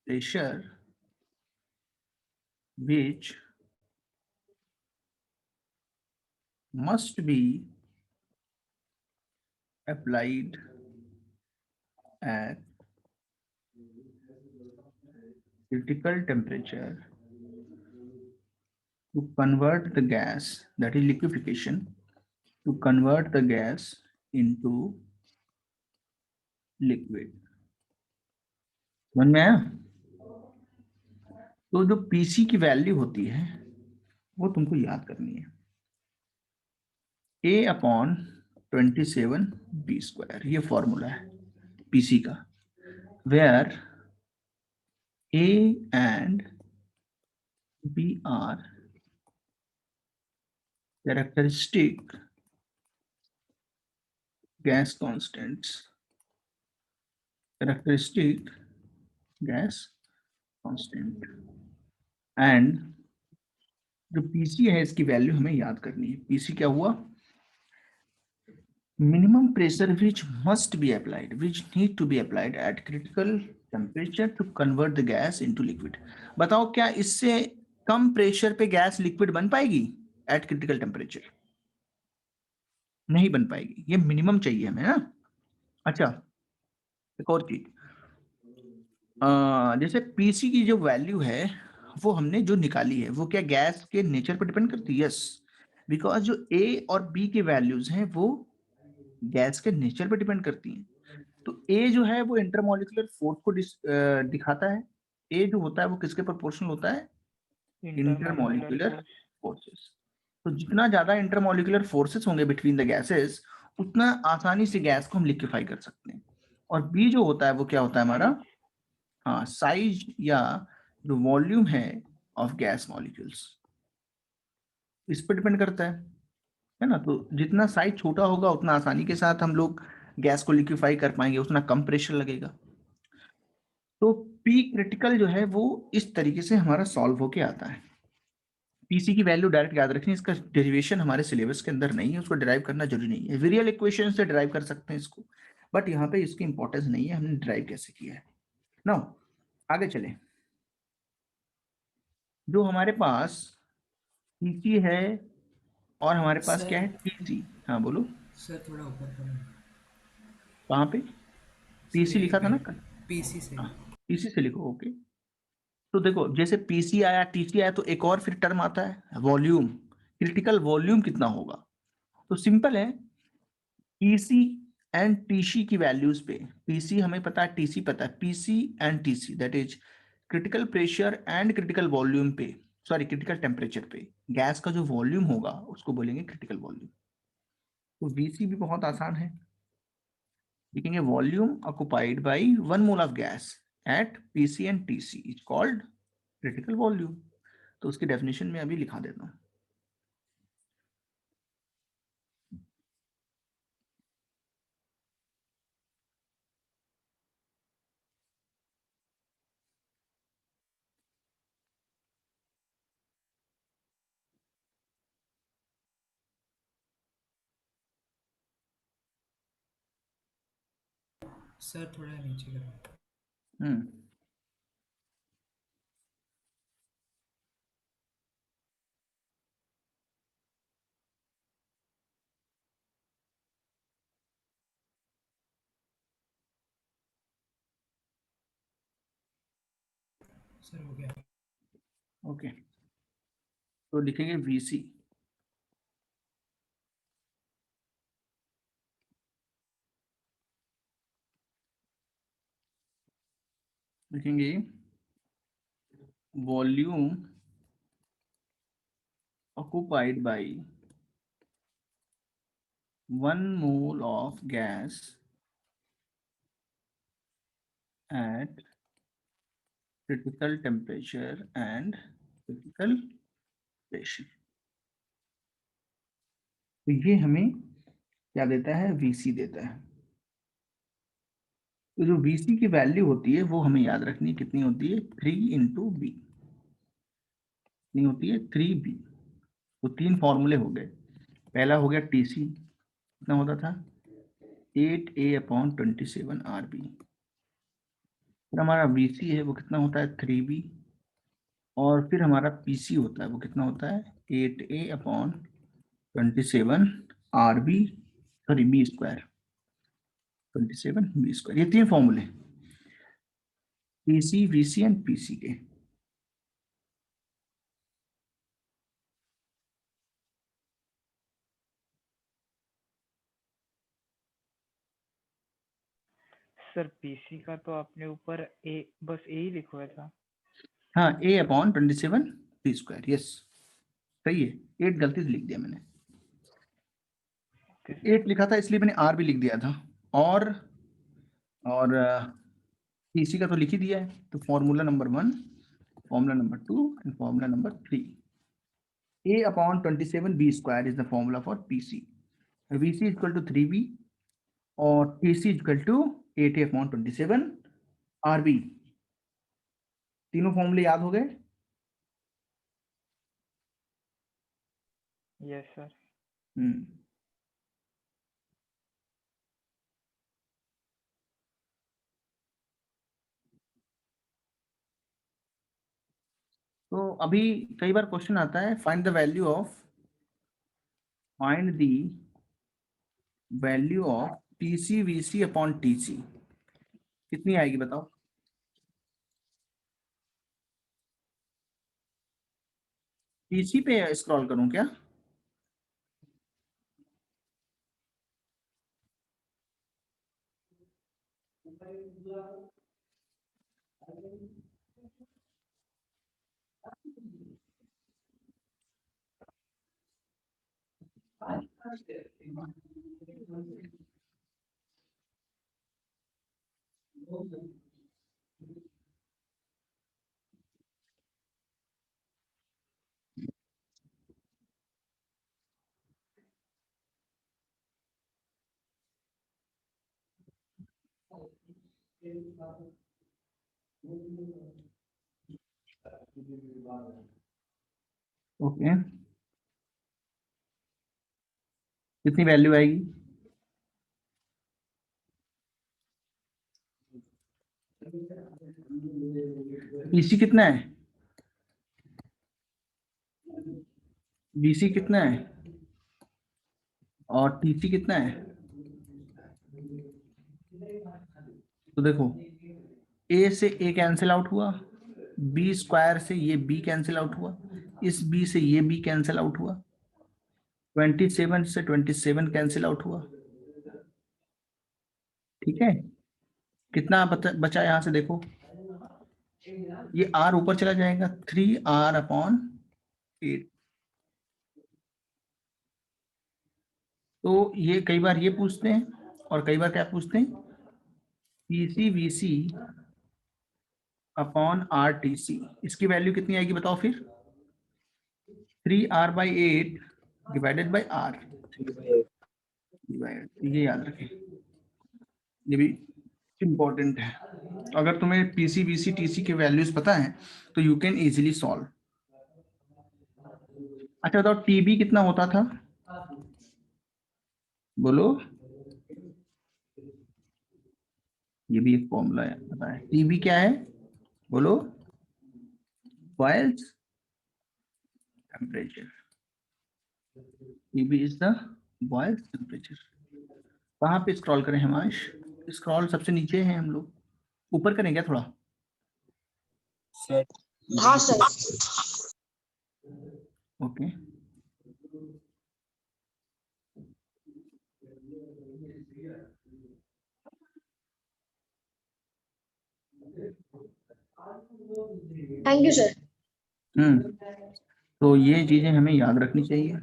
pressure which must be applied at critical temperature to convert the gas, that is liquefaction, to convert the gas into liquid। समझ में आया? तो जो PC की value होती है वो तुमको याद करनी है, A/27 ये फॉर्मूला है पीसी का, where A and B are characteristic gas constants, characteristic gas constant, and जो पीसी है इसकी वैल्यू हमें याद करनी है। पीसी क्या हुआ? minimum pressure which must be applied, which need to be applied at critical temperature to convert the gas into liquid। बताओ क्या इससे कम प्रेशर पे गैस लिक्विड बन पाएगी एट क्रिटिकल टेम्परेचर? नहीं बन पाएगी, ये मिनिमम चाहिए हमें ना। अच्छा, एक और चीज, जैसे पीसी की जो वैल्यू है वो हमने जो निकाली है वो क्या गैस के नेचर पर डिपेंड करती है? यस, बिकॉज जो ए और बी की वैल्यूज हैं वो गैस के नेचर पर डिपेंड करती हैं। तो ए जो है वो इंटरमोलिकुलर फोर्स को दिखाता है। ए जो होता है वो किसके प्रोपोर्शनल होता है? Intermolecular intermolecular force. फोर्सेस। तो जितना ज्यादा इंटरमोलिकुलर फोर्सेस होंगे बिटवीन द गैसेस, उतना आसानी से गैस को हम लिक्विफाई कर सकते हैं। और बी जो होता है वो क्या होता है हमारा? हाँ, साइज या जो वॉल्यूम है ऑफ गैस मॉलिक्यूल्स, इस पर डिपेंड करता है ना। तो जितना साइज छोटा होगा उतना आसानी के साथ हम लोग गैस को लिक्विफाई कर पाएंगे, उतना कम प्रेशर लगेगा। तो पी क्रिटिकल जो है वो इस तरीके से हमारा सॉल्व होके आता है। पीसी की वैल्यू डायरेक्ट याद रखनी, इसका डेरिवेशन हमारे सिलेबस के अंदर नहीं है, उसको डिराइव करना जरूरी नहीं है। वेरियल इक्वेशन से डिराइव कर सकते हैं इसको, बट यहाँ पे इसकी इंपॉर्टेंस नहीं है हमने डिराइव कैसे किया है। नाउ आगे चले, जो हमारे पास पीसी है और हमारे पास क्या है टीसी। हाँ बोलो। सर थोड़ा ऊपर करो। कहाँ पे? सर पीसी यहीं लिखा था पे ना कल? पीसी से। हाँ, पीसी से लिखो, ओके। तो देखो, जैसे पीसी आया टीसी आया तो एक और फिर टर्म आता है वॉल्यूम। क्रिटिकल वॉल्यूम कितना होगा? तो सिंपल है, पीसी एंड टीसी की वैल्यूज पे, पीसी हमें पता है, टीसी पता है, PC and TC that is critical pressure and critical volume पे, सॉरी क्रिटिकल टेम्परेचर पे गैस का जो वॉल्यूम होगा उसको बोलेंगे क्रिटिकल वॉल्यूम। तो वीसी भी बहुत आसान है, लिखेंगे volume occupied by 1 mole of gas at PC and TC is called critical volume. तो उसकी डेफिनेशन में अभी लिखा देता हूँ। सर थोड़ा नीचे करो। हम्म, सर हो गया। ओके। तो लिखेंगे वीसी, लिखेंगे volume occupied by 1 mole of gas at critical temperature and critical pressure। तो ये हमें क्या देता है? वीसी देता है। तो जो वीसी की वैल्यू होती है वो हमें याद रखनी है, कितनी होती है? 3 इंटू बी। कितनी होती है? 3b। तो 3 फॉर्मूले हो गए। पहला हो गया टीसी, कितना होता था? 8a/27 फिर हमारा वीसी है वो कितना होता है? 3b। और फिर हमारा पीसी होता है वो कितना होता है? 8a/27 sorry B square, 27 b²। ये 3 फॉर्मूले पीसी वीसी एंड पीसी के। सर पीसी का तो आपने ऊपर ए बस ए ही लिखवाया था। हाँ, a/27 b², यस सही है। 8 गलती से लिख दिया मैंने, 8 लिखा था इसलिए मैंने आर भी लिख दिया था। और पीसी का तो लिख ही दिया है। तो formula number 1, formula number 2 and formula number 3। a/27b² is the formula for PC। VC is equal to 3b और TC is equal to 8a/27 RB। तीनों फॉर्मूले याद हो गए? Yes sir. हम्म। तो अभी कई बार क्वेश्चन आता है, find the value of TC VC upon TC, कितनी आएगी बताओ? टीसी पे स्क्रॉल करूं क्या? ओके, कितनी वैल्यू आएगी? टीसी कितना है? वीसी कितना है? और टीसी कितना है? तो देखो, ए से ए कैंसिल आउट हुआ, बी स्क्वायर से ये बी कैंसिल आउट हुआ, इस बी से ये बी कैंसिल आउट हुआ, 27 से 27 कैंसिल आउट हुआ। ठीक है, कितना बचा यहां से देखो, ये r ऊपर चला जाएगा, 3r/8। तो ये कई बार ये पूछते हैं, और कई बार क्या पूछते हैं, PC VC upon R T C, इसकी वैल्यू कितनी आएगी बताओ फिर? 3r/8 divided by r। ये याद रखें, ये भी इंपॉर्टेंट है। अगर तुम्हें पीसी वीसी टीसी के वैल्यूज पता है तो यू कैन इजीली सॉल्व। अच्छा बताओ, टीबी कितना होता था? बोलो, ये भी एक फॉर्मूला है, पता है टीबी क्या है? बोलो, boils temperature. TB is the boils temperature. कहाँ पे स्क्रॉल करें हिमांश? स्क्रॉल सबसे नीचे है हम लोग, ऊपर करें क्या थोड़ा? हाँ sir. Okay, thank you sir. तो ये चीजें हमें याद रखनी चाहिए।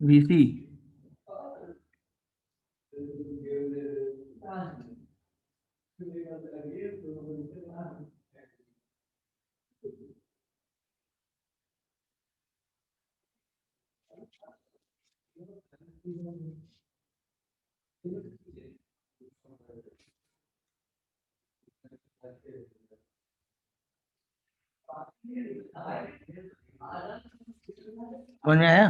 वीसी समझ में आया?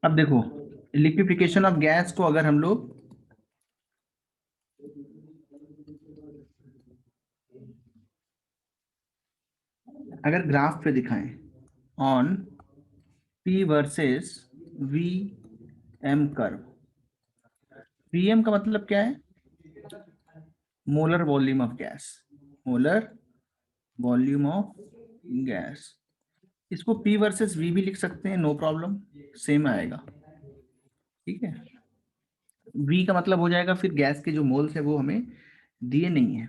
अब देखो, लिक्विफिकेशन ऑफ गैस को अगर हम लोग अगर ग्राफ पे दिखाएं on P versus VM curve, VM का मतलब क्या है? Molar volume of gas, molar volume of gas. इसको P वर्सेस V भी लिख सकते हैं, नो प्रॉब्लम, सेम आएगा। ठीक है, V का मतलब हो जाएगा फिर गैस के जो मोल्स है वो हमें दिए नहीं है,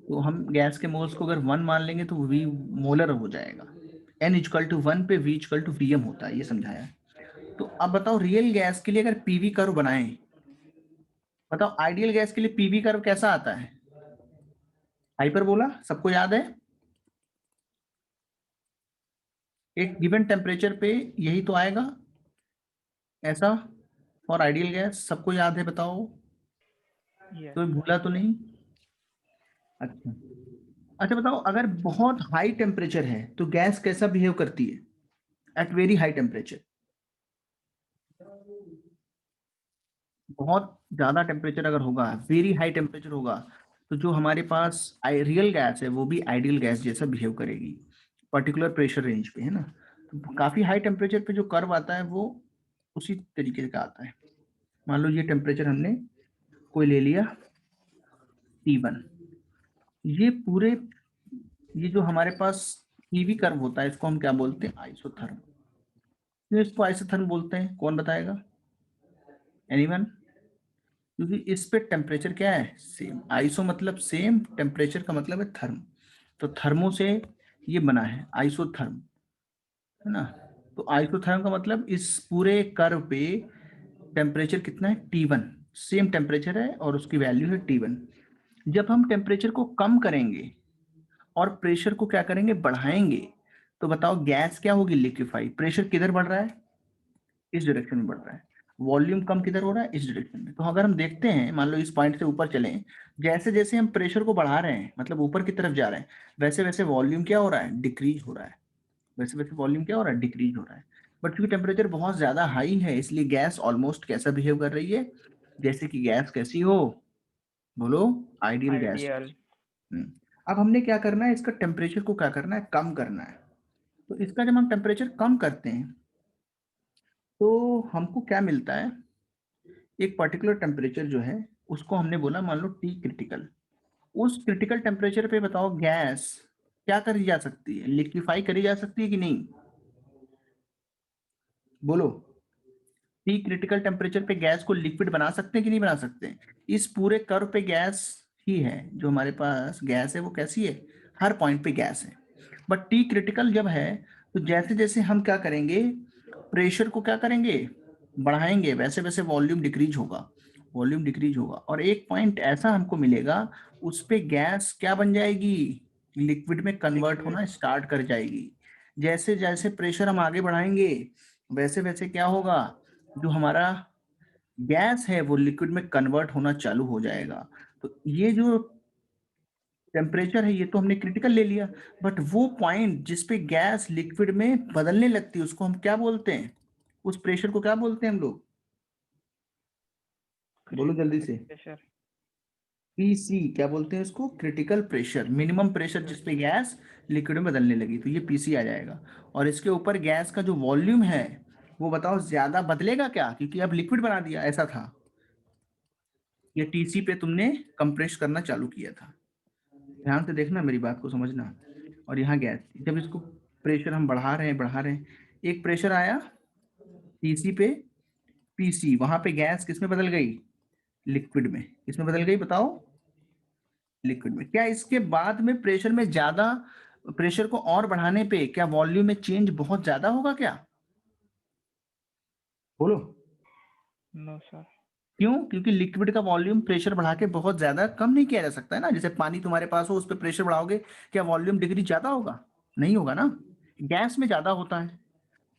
तो हम गैस के मोल्स को अगर 1 मान लेंगे तो V मोलर हो जाएगा। N इक्वल टू 1 पे V इक्वल टू Vm होता है, ये समझाया। तो अब बताओ रियल गैस के लिए अगर पीवी कर्व बनाएं, बताओ आइडियल गैस के लिए पीवी कर्व कैसा आता है? हाइपरबोला, सबको याद है? एक गिवन टेम्परेचर पे यही तो आएगा ऐसा, और आइडियल गैस सबको याद है, बताओ Yes, तो sir. भूला तो नहीं? अच्छा अच्छा, बताओ अगर बहुत हाई टेम्परेचर है तो गैस कैसा बिहेव करती है एट वेरी हाई टेम्परेचर? बहुत ज्यादा टेम्परेचर अगर होगा, वेरी हाई टेम्परेचर होगा, तो जो हमारे पास रियल गैस है वो भी आइडियल गैस जैसा बिहेव करेगी पर्टिकुलर प्रेशर रेंज पे, है ना। तो काफी हाई टेम्परेचर पे जो कर्व आता है वो उसी तरीके का आता है। मान लो ये टेम्परेचर हमने कोई ले लिया T1, ये पूरे, ये जो हमारे पास पीवी कर्व होता है इसको हम क्या बोलते हैं? आइसोथर्म। क्यों इसको आइसोथर्म बोलते हैं, कौन बताएगा? एनीवन? क्योंकि इस पे टेम्परेचर क्या है? सेम। आइसो मतलब सेम, टेम्परेचर का मतलब है थर्म, तो थर्मो से ये बना है आइसोथर्म, है ना। तो आइसोथर्म का मतलब इस पूरे कर्व पे टेम्परेचर कितना है? T1, सेम टेम्परेचर है और उसकी वैल्यू है T1। जब हम टेम्परेचर को कम करेंगे और प्रेशर को क्या करेंगे? बढ़ाएंगे, तो बताओ गैस क्या होगी? लिक्विफाई। प्रेशर किधर बढ़ रहा है? इस डायरेक्शन में बढ़ रहा है। वॉल्यूम कम किधर हो रहा है? इस डायरेक्शन में। तो अगर हम देखते हैं, मान लो इस पॉइंट से ऊपर चलें, जैसे जैसे हम प्रेशर को बढ़ा रहे हैं, मतलब ऊपर की तरफ जा रहे हैं, वैसे वैसे वॉल्यूम क्या हो रहा है? डिक्रीज हो रहा है। वैसे वैसे वॉल्यूम क्या हो रहा है? डिक्रीज हो रहा है। बट क्योंकि टेम्परेचर बहुत ज्यादा हाई है, इसलिए गैस ऑलमोस्ट कैसा बिहेव कर रही है? जैसे कि गैस कैसी हो? बोलो, आइडियल गैस। Ideal. अब हमने क्या करना है? इसका टेम्परेचर को क्या करना है? कम करना है। तो इसका जब हम टेम्परेचर कम करते हैं तो हमको क्या मिलता है? एक पर्टिकुलर टेम्परेचर जो है उसको हमने बोला मान लो टी क्रिटिकल। उस क्रिटिकल टेम्परेचर पे बताओ गैस क्या करी जा सकती है? लिक्विफाई करी जा सकती है कि नहीं? बोलो, टी क्रिटिकल टेम्परेचर पे गैस को लिक्विड बना सकते हैं कि नहीं बना सकते? इस पूरे कर्व पे गैस ही है, जो हमारे पास गैस है वो कैसी है? हर पॉइंट पे गैस है। बट टी क्रिटिकल जब है तो जैसे जैसे हम क्या करेंगे? प्रेशर को क्या करेंगे? बढ़ाएंगे, वैसे वैसे वॉल्यूम डिक्रीज होगा, वॉल्यूम डिक्रीज होगा, और एक पॉइंट ऐसा हमको मिलेगा उस पे गैस क्या बन जाएगी? लिक्विड में कन्वर्ट Liquid. होना स्टार्ट कर जाएगी। जैसे जैसे प्रेशर हम आगे बढ़ाएंगे वैसे वैसे क्या होगा? जो हमारा गैस है वो लिक्विड में कन्वर्ट होना चालू हो जाएगा। तो ये जो टेम्परेचर है ये तो हमने क्रिटिकल ले लिया, बट वो पॉइंट जिस पे गैस लिक्विड में बदलने लगती है उसको हम क्या बोलते हैं? उस प्रेशर को क्या बोलते हैं हम लोग? बोलो जल्दी से। Pressure. पीसी क्या बोलते हैं इसको? क्रिटिकल प्रेशर, मिनिमम प्रेशर जिस पे गैस लिक्विड में बदलने लगी, तो ये पीसी आ जाएगा। और इसके ऊपर गैस का जो वॉल्यूम है वो बताओ ज्यादा बदलेगा क्या? क्योंकि अब लिक्विड बना दिया, ऐसा था। ये टीसी पे तुमने कंप्रेस करना चालू किया था। ध्यान से देखना, मेरी बात को समझना। और यहाँ गैस थी, जब इसको प्रेशर हम बढ़ा रहे हैं, एक प्रेशर आया टीसी पे पीसी, वहां पे गैस किस में बदल गई? लिक्विड में। किसमें बदल गई बताओ? लिक्विड में। क्या इसके बाद में प्रेशर में ज्यादा, प्रेशर को और बढ़ाने पे क्या वॉल्यूम में चेंज बहुत ज्यादा होगा क्या? बोलो। No, sir. क्यों? क्योंकि लिक्विड का वॉल्यूम प्रेशर बढ़ा के बहुत ज्यादा कम नहीं किया जा सकता है ना। जैसे पानी तुम्हारे पास हो, उस पर प्रेशर बढ़ाओगे, क्या वॉल्यूम डिग्री ज्यादा होगा? नहीं होगा ना। गैस में ज्यादा होता है।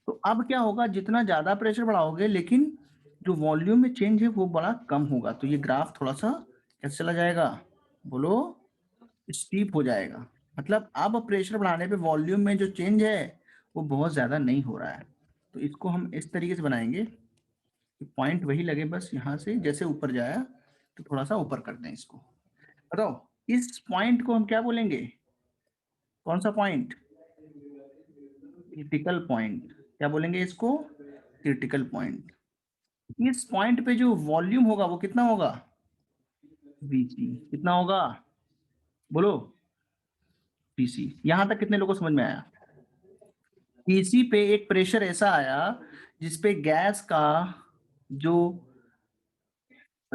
तो अब क्या होगा? जितना ज्यादा प्रेशर बढ़ाओगे लेकिन जो वॉल्यूम में चेंज है वो बड़ा कम होगा, तो ये ग्राफ थोड़ा सा कैसे चला जाएगा? बोलो, स्टीप हो जाएगा। मतलब अब प्रेशर बढ़ाने पे वॉल्यूम में जो चेंज है वो बहुत ज्यादा नहीं हो रहा है। तो इसको हम इस तरीके से बनाएंगे कि पॉइंट वही लगे, बस यहाँ से जैसे ऊपर जाया तो थोड़ा सा ऊपर कर दें इसको। बताओ इस पॉइंट को हम क्या बोलेंगे? कौन सा पॉइंट? Critical point. क्या बोलेंगे इसको? Critical point. इस पॉइंट पे जो वॉल्यूम होगा वो कितना होगा? वीसी। कितना होगा? बोलो। पीसी। यहां तक कितने लोगों को समझ में आया? पीसी पे एक प्रेशर ऐसा आया जिसपे गैस का जो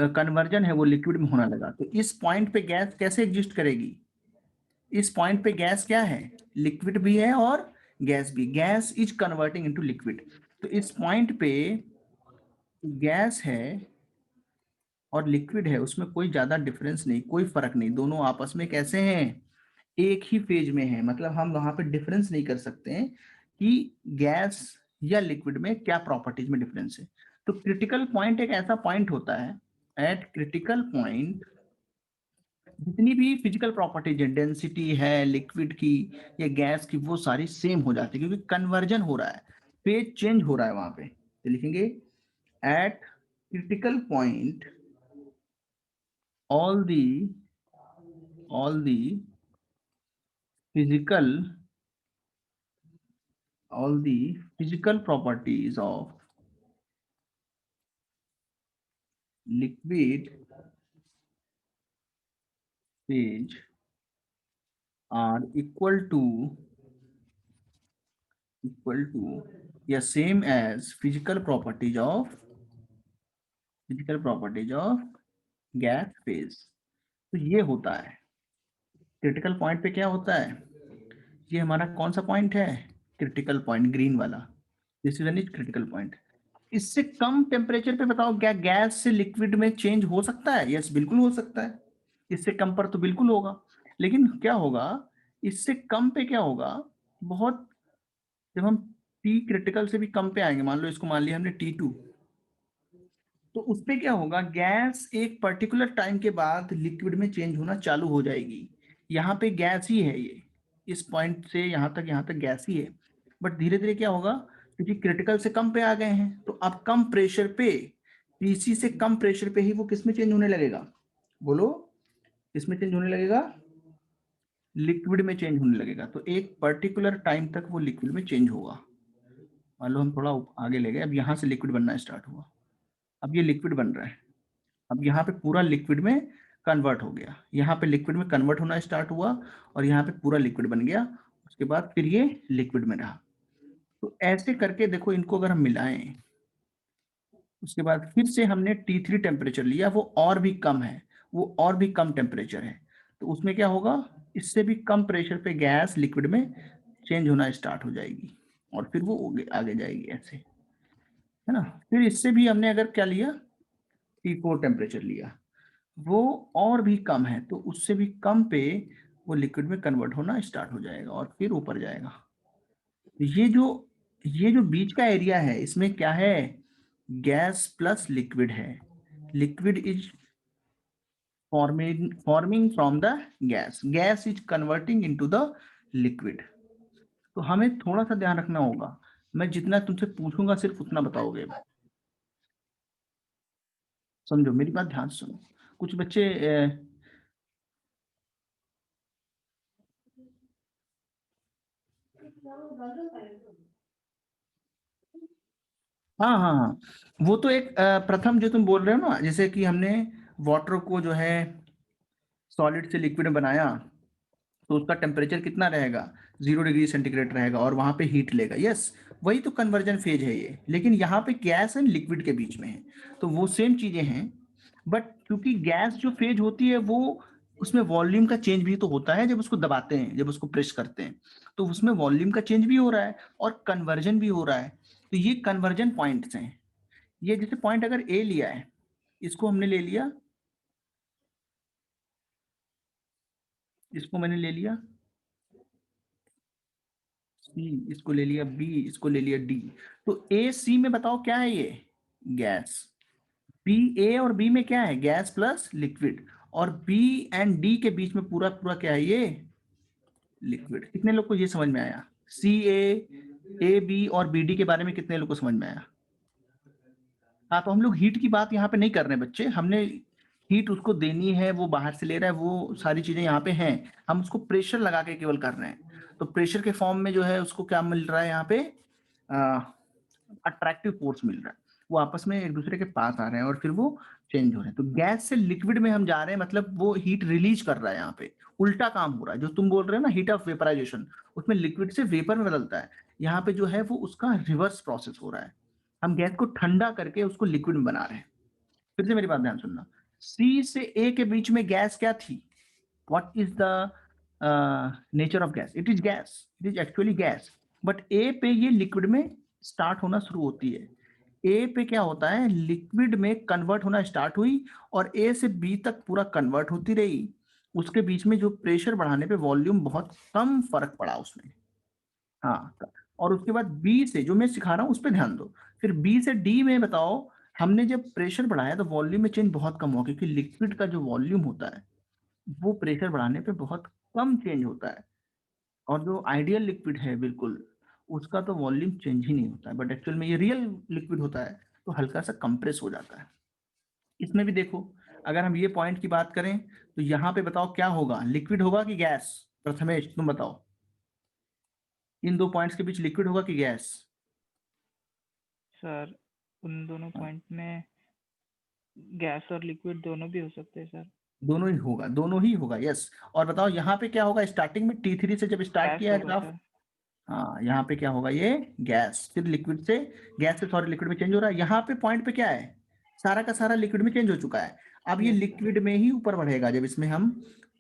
कन्वर्जन है वो लिक्विड में होने लगा, तो इस पॉइंट पे गैस कैसे एग्जिस्ट करेगी? इस पॉइंट पे गैस क्या है? लिक्विड भी है और गैस भी। Gas is converting into liquid. तो इस पॉइंट पे गैस है और लिक्विड है, उसमें कोई ज्यादा डिफरेंस नहीं, कोई फर्क नहीं, दोनों आपस में कैसे हैं? एक ही फेज में है। मतलब हम वहां पे डिफरेंस नहीं कर सकते हैं कि गैस या लिक्विड में क्या प्रॉपर्टीज में डिफरेंस है। तो क्रिटिकल पॉइंट एक ऐसा पॉइंट होता है, एट क्रिटिकल पॉइंट जितनी भी फिजिकल प्रॉपर्टीज है, डेंसिटी है लिक्विड की या गैस की, वो सारी सेम हो जाती है, क्योंकि कन्वर्जन हो रहा है, फेज चेंज हो रहा है वहां पे। तो लिखेंगे eight critical point all the physical properties of liquid phase are equal to या same as physical properties of gas phase। तो ये होता है क्रिटिकल पॉइंट पे। क्या होता है? ये हमारा कौन सा पॉइंट है? क्रिटिकल पॉइंट, ग्रीन वाला। This is critical point. इससे कम टेम्परेचर पे बताओ क्या गैस से लिक्विड में चेंज हो सकता है? यस, बिल्कुल हो सकता है। इससे कम पर तो बिल्कुल होगा, लेकिन क्या होगा इससे कम पे? क्या होगा बहुत, जब हम टी क्रिटिकल से भी कम पे आएंगे, मान लो इसको मान लिया हमने T2, तो उस पे क्या होगा, गैस एक पर्टिकुलर टाइम के बाद लिक्विड में चेंज होना चालू हो जाएगी। यहाँ पे गैस ही है, ये इस पॉइंट से यहाँ तक गैस ही है, बट धीरे धीरे क्या होगा, क्योंकि क्रिटिकल से कम पे आ गए हैं, तो अब कम प्रेशर पे, Tc से कम प्रेशर पे ही वो किस में चेंज होने लगेगा? बोलो, किसमें चेंज होने लगेगा? लिक्विड में चेंज होने लगेगा। तो एक पर्टिकुलर टाइम तक वो लिक्विड में चेंज होगा। मान लो हम थोड़ा आगे ले गए, अब यहाँ से लिक्विड बनना स्टार्ट हुआ, अब ये लिक्विड बन रहा है, अब यहाँ पे पूरा लिक्विड में कन्वर्ट हो गया, यहाँ पे लिक्विड में कन्वर्ट होना स्टार्ट हुआ और यहाँ पे पूरा लिक्विड बन गया, उसके बाद फिर ये लिक्विड में रहा। तो ऐसे करके देखो, इनको अगर हम मिलाएं, उसके बाद फिर से हमने T3 टेम्परेचर लिया, वो और भी कम है, वो और भी कम टेम्परेचर है, तो उसमें क्या होगा, इससे भी कम प्रेशर पे गैस लिक्विड में चेंज होना स्टार्ट हो जाएगी और फिर वो आगे जाएगी ऐसे, है ना। फिर इससे भी हमने अगर क्या लिया, T4 टेम्परेचर लिया, वो और भी कम है, तो उससे भी कम पे वो लिक्विड में कन्वर्ट होना स्टार्ट हो जाएगा और फिर ऊपर जाएगा। ये जो बीच का एरिया है, इसमें क्या है, गैस प्लस लिक्विड है। Liquid is forming from the gas is converting into the liquid. तो हमें थोड़ा सा ध्यान रखना होगा, मैं जितना तुमसे पूछूंगा सिर्फ उतना बताओगे, समझो, मेरी बात ध्यान से सुनो। कुछ बच्चे हाँ हाँ हाँ, वो तो एक प्रथम जो तुम बोल रहे हो ना, जैसे कि हमने वाटर को जो है सॉलिड से लिक्विड में बनाया, तो उसका टेम्परेचर कितना रहेगा, 0 डिग्री सेंटीग्रेड रहेगा और वहां पे हीट लेगा। यस, वही तो कन्वर्जन फेज है ये, लेकिन यहाँ पे गैस एंड लिक्विड के बीच में है, तो वो सेम चीजें हैं, बट क्योंकि गैस जो फेज होती है वो, उसमें वॉल्यूम का चेंज भी तो होता है, जब उसको दबाते हैं, जब उसको प्रेस करते हैं, तो उसमें वॉल्यूम का चेंज भी हो रहा है और कन्वर्जन भी हो रहा है। तो ये कन्वर्जन पॉइंट्स हैं। ये जैसे पॉइंट अगर ए लिया है, इसको हमने ले लिया, इसको मैंने ले लिया सी, इसको ले लिया बी, इसको ले लिया डी, तो ए सी में बताओ क्या है, ये गैस। बी, ए और बी में क्या है, गैस प्लस लिक्विड, और बी एंड डी के बीच में पूरा पूरा क्या है, ये लिक्विड। कितने लोग को ये समझ में आया? सी ए बी और बी डी के बारे में कितने लोग को समझ में आया? हाँ, तो हम लोग हीट की बात यहाँ पे नहीं कर रहे हैं बच्चे, हमने हीट उसको देनी है, वो बाहर से ले रहा है, वो सारी चीजें यहाँ पे हैं, हम उसको प्रेशर लगा के केवल कर रहे हैं। तो प्रेशर के फॉर्म में जो है उसको क्या मिल रहा है, यहाँ पे अट्रैक्टिव फोर्स मिल रहा है, वो आपस में एक दूसरे के पास आ रहे हैं और फिर वो चेंज हो रहे हैं। तो गैस से लिक्विड में हम जा रहे हैं, मतलब वो हीट रिलीज कर रहा है, यहाँ पे उल्टा काम हो रहा है। जो तुम बोल रहे हो ना हीट ऑफ वेपराइजेशन, उसमें लिक्विड से वेपर में बदलता है, यहाँ पे जो है वो उसका रिवर्स प्रोसेस हो रहा है, हम गैस को ठंडा करके उसको लिक्विड में बना रहे हैं। फिर से मेरी बात ध्यान सुनना, सी से ए के बीच में गैस क्या थी? What is the nature of gas? It is gas, it is actually gas, but ए पे ये लिक्विड में स्टार्ट होना शुरू होती है। ए पे क्या होता है, लिक्विड में कन्वर्ट होना स्टार्ट हुई और ए से बी तक पूरा कन्वर्ट होती रही। उसके बीच में जो प्रेशर बढ़ाने पे वॉल्यूम बहुत कम फर्क पड़ा उसमें। हाँ, और उसके बाद बी से, जो मैं सिखा रहा हूँ उस पर ध्यान दो, फिर बी से डी में बताओ, हमने जब प्रेशर बढ़ाया तो वॉल्यूम में चेंज बहुत कम हुआ, क्योंकि लिक्विड का जो वॉल्यूम होता है वो प्रेशर बढ़ाने पे बहुत कम चेंज होता है, और जो आइडियल लिक्विड है बिल्कुल उसका तो वॉल्यूम चेंज ही नहीं होता है, बट एक्चुअल में ये रियल लिक्विड होता है तो हल्का सा कंप्रेस हो जाता है। इसमें भी देखो, अगर हम ये पॉइंट की बात करें तो यहाँ पे बताओ क्या होगा, लिक्विड होगा कि गैस? प्रथमेश तुम बताओ, इन दो पॉइंट्स के बीच लिक्विड होगा कि गैस? सर उन दोनों पॉइंट में गैस और लिक्विड दोनों भी हो सकते हैं सर। दोनों ही होगा, दोनों ही होगा, यस। और बताओ यहाँ पे क्या होगा, स्टार्टिंग में T3 से जब स्टार्ट गैस किया है होगा ग्राफ, सर। हाँ यहाँ पे क्या होगा, ये गैस, फिर लिक्विड से, गैस से सॉरी लिक्विड में चेंज हो रहा है। यहाँ पे पॉइंट पे क्या है, सारा का सारा लिक्विड में चेंज हो चुका है। अब ये Yes, लिक्विड में ही ऊपर बढ़ेगा, जब इसमें हम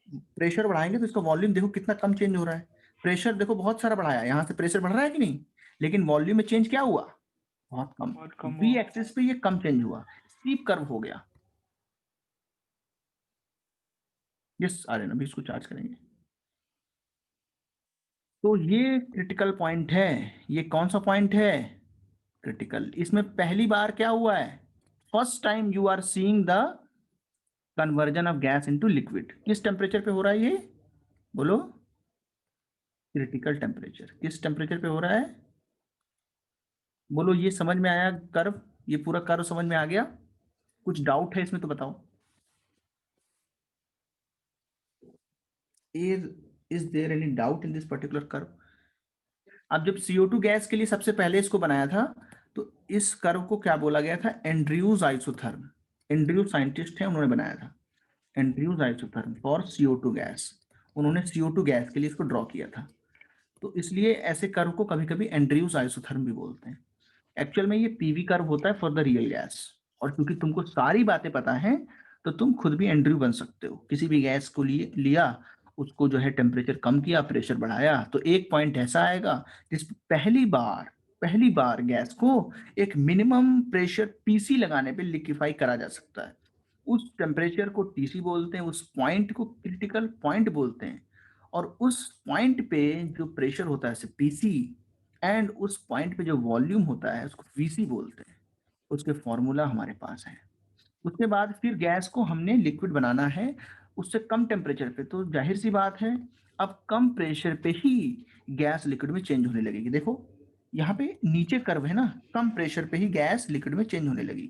प्रेशर बढ़ाएंगे तो इसका वॉल्यूम देखो कितना कम चेंज हो रहा है। प्रेशर देखो बहुत सारा बढ़ाया, यहाँ से प्रेशर बढ़ रहा है कि नहीं, लेकिन वॉल्यूम में चेंज क्या हुआ, बहुत कम। बहुत कम बी हुआ। एक्सिस पे ये कम चेंज हुआ, स्टीप कर्व हो गया। यस आर्यन, अभी इसको चार्ज करेंगे। तो ये क्रिटिकल पॉइंट है, ये कौन सा पॉइंट है, क्रिटिकल। इसमें पहली बार क्या हुआ है, first time you are seeing the conversion of gas into liquid. किस टेम्परेचर पे हो रहा है ये, बोलो? Critical temperature. किस टेम्परेचर पे हो रहा है, बोलो? ये समझ में आया कर्व, ये पूरा कर्व समझ में आ गया? कुछ डाउट है इसमें तो बताओ। Is there any doubt in this particular curve? अब जब CO2 गैस के लिए सबसे पहले इसको बनाया था तो इस कर्व को क्या बोला गया था, एंड्रयूज आइसोथर्म। एंड्रयूज साइंटिस्ट है, उन्होंने बनाया था Andrews isotherm for CO2 gas. उन्होंने CO2 गैस के लिए इसको ड्रॉ किया था, तो इसलिए ऐसे कर्व को कभी कभी एंड्रयूज आइसोथर्म भी बोलते हैं। एक्चुअल में ये PV कर्व होता है फॉर द रियल गैस, और क्योंकि तुमको सारी बातें पता हैं तो तुम खुद भी एंड्रयू बन सकते हो। किसी भी गैस को लिया, उसको जो है टेम्परेचर कम किया, प्रेशर बढ़ाया, तो एक पॉइंट ऐसा आएगा जिस पहली बार गैस को एक मिनिमम प्रेशर PC लगाने पे लिक्विफाई करा जा सकता है। उस टेम्परेचर को TC बोलते हैं, उस पॉइंट को क्रिटिकल पॉइंट बोलते हैं, और उस पॉइंट पे जो प्रेशर होता है PC, एंड उस पॉइंट पे जो वॉल्यूम होता है उसको VC बोलते हैं। उसके फॉर्मूला हमारे पास है। उसके बाद फिर गैस को हमने लिक्विड बनाना है उससे कम टेम्परेचर पे, तो जाहिर सी बात है अब कम प्रेशर पे ही गैस लिक्विड में चेंज होने लगेगी। देखो यहाँ पे नीचे कर्व है ना, कम प्रेशर पे ही गैस लिक्विड में चेंज होने लगी।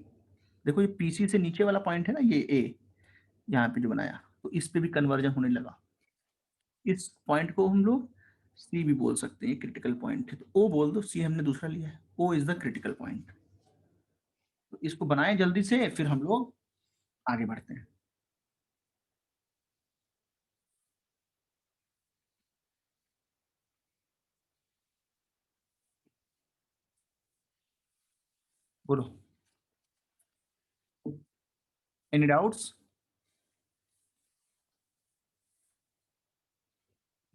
देखो ये PC से नीचे वाला पॉइंट है ना, ये A यहाँ पे जो बनाया, तो इस पे भी कन्वर्जन होने लगा। इस पॉइंट को हम लोग C भी बोल सकते हैं, क्रिटिकल पॉइंट है, तो O बोल दो, C हमने दूसरा लिया है, O is the critical point. तो इसको बनाएं जल्दी से, फिर हम लोग आगे बढ़ते हैं। बोलो, एनी डाउट्स?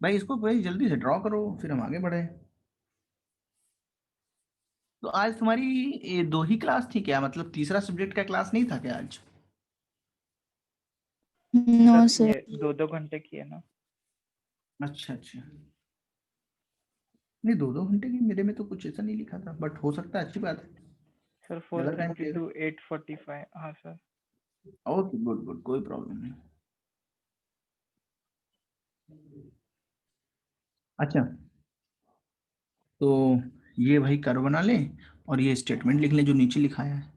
भाई इसको भाई जल्दी से ड्रॉ करो, फिर हम आगे बढ़े। तो आज तुम्हारी ये 2 ही क्लास थी क्या, मतलब तीसरा सब्जेक्ट का क्लास नहीं था क्या आज? No sir sir. ये 2-2 घंटे की है ना। अच्छा अच्छा, नहीं 2-2 घंटे की मेरे में तो कुछ ऐसा नहीं लिखा था, बट हो सकता है, अच्छी बात है। सर ज्यादा टाइम 4:30 to 8:45। हाँ सर। ओके, गुड गुड, कोई प्रॉब्लम नहीं। अच्छा, तो ये भाई कर्व बना लें और ये स्टेटमेंट लिख लें जो नीचे लिखाया है।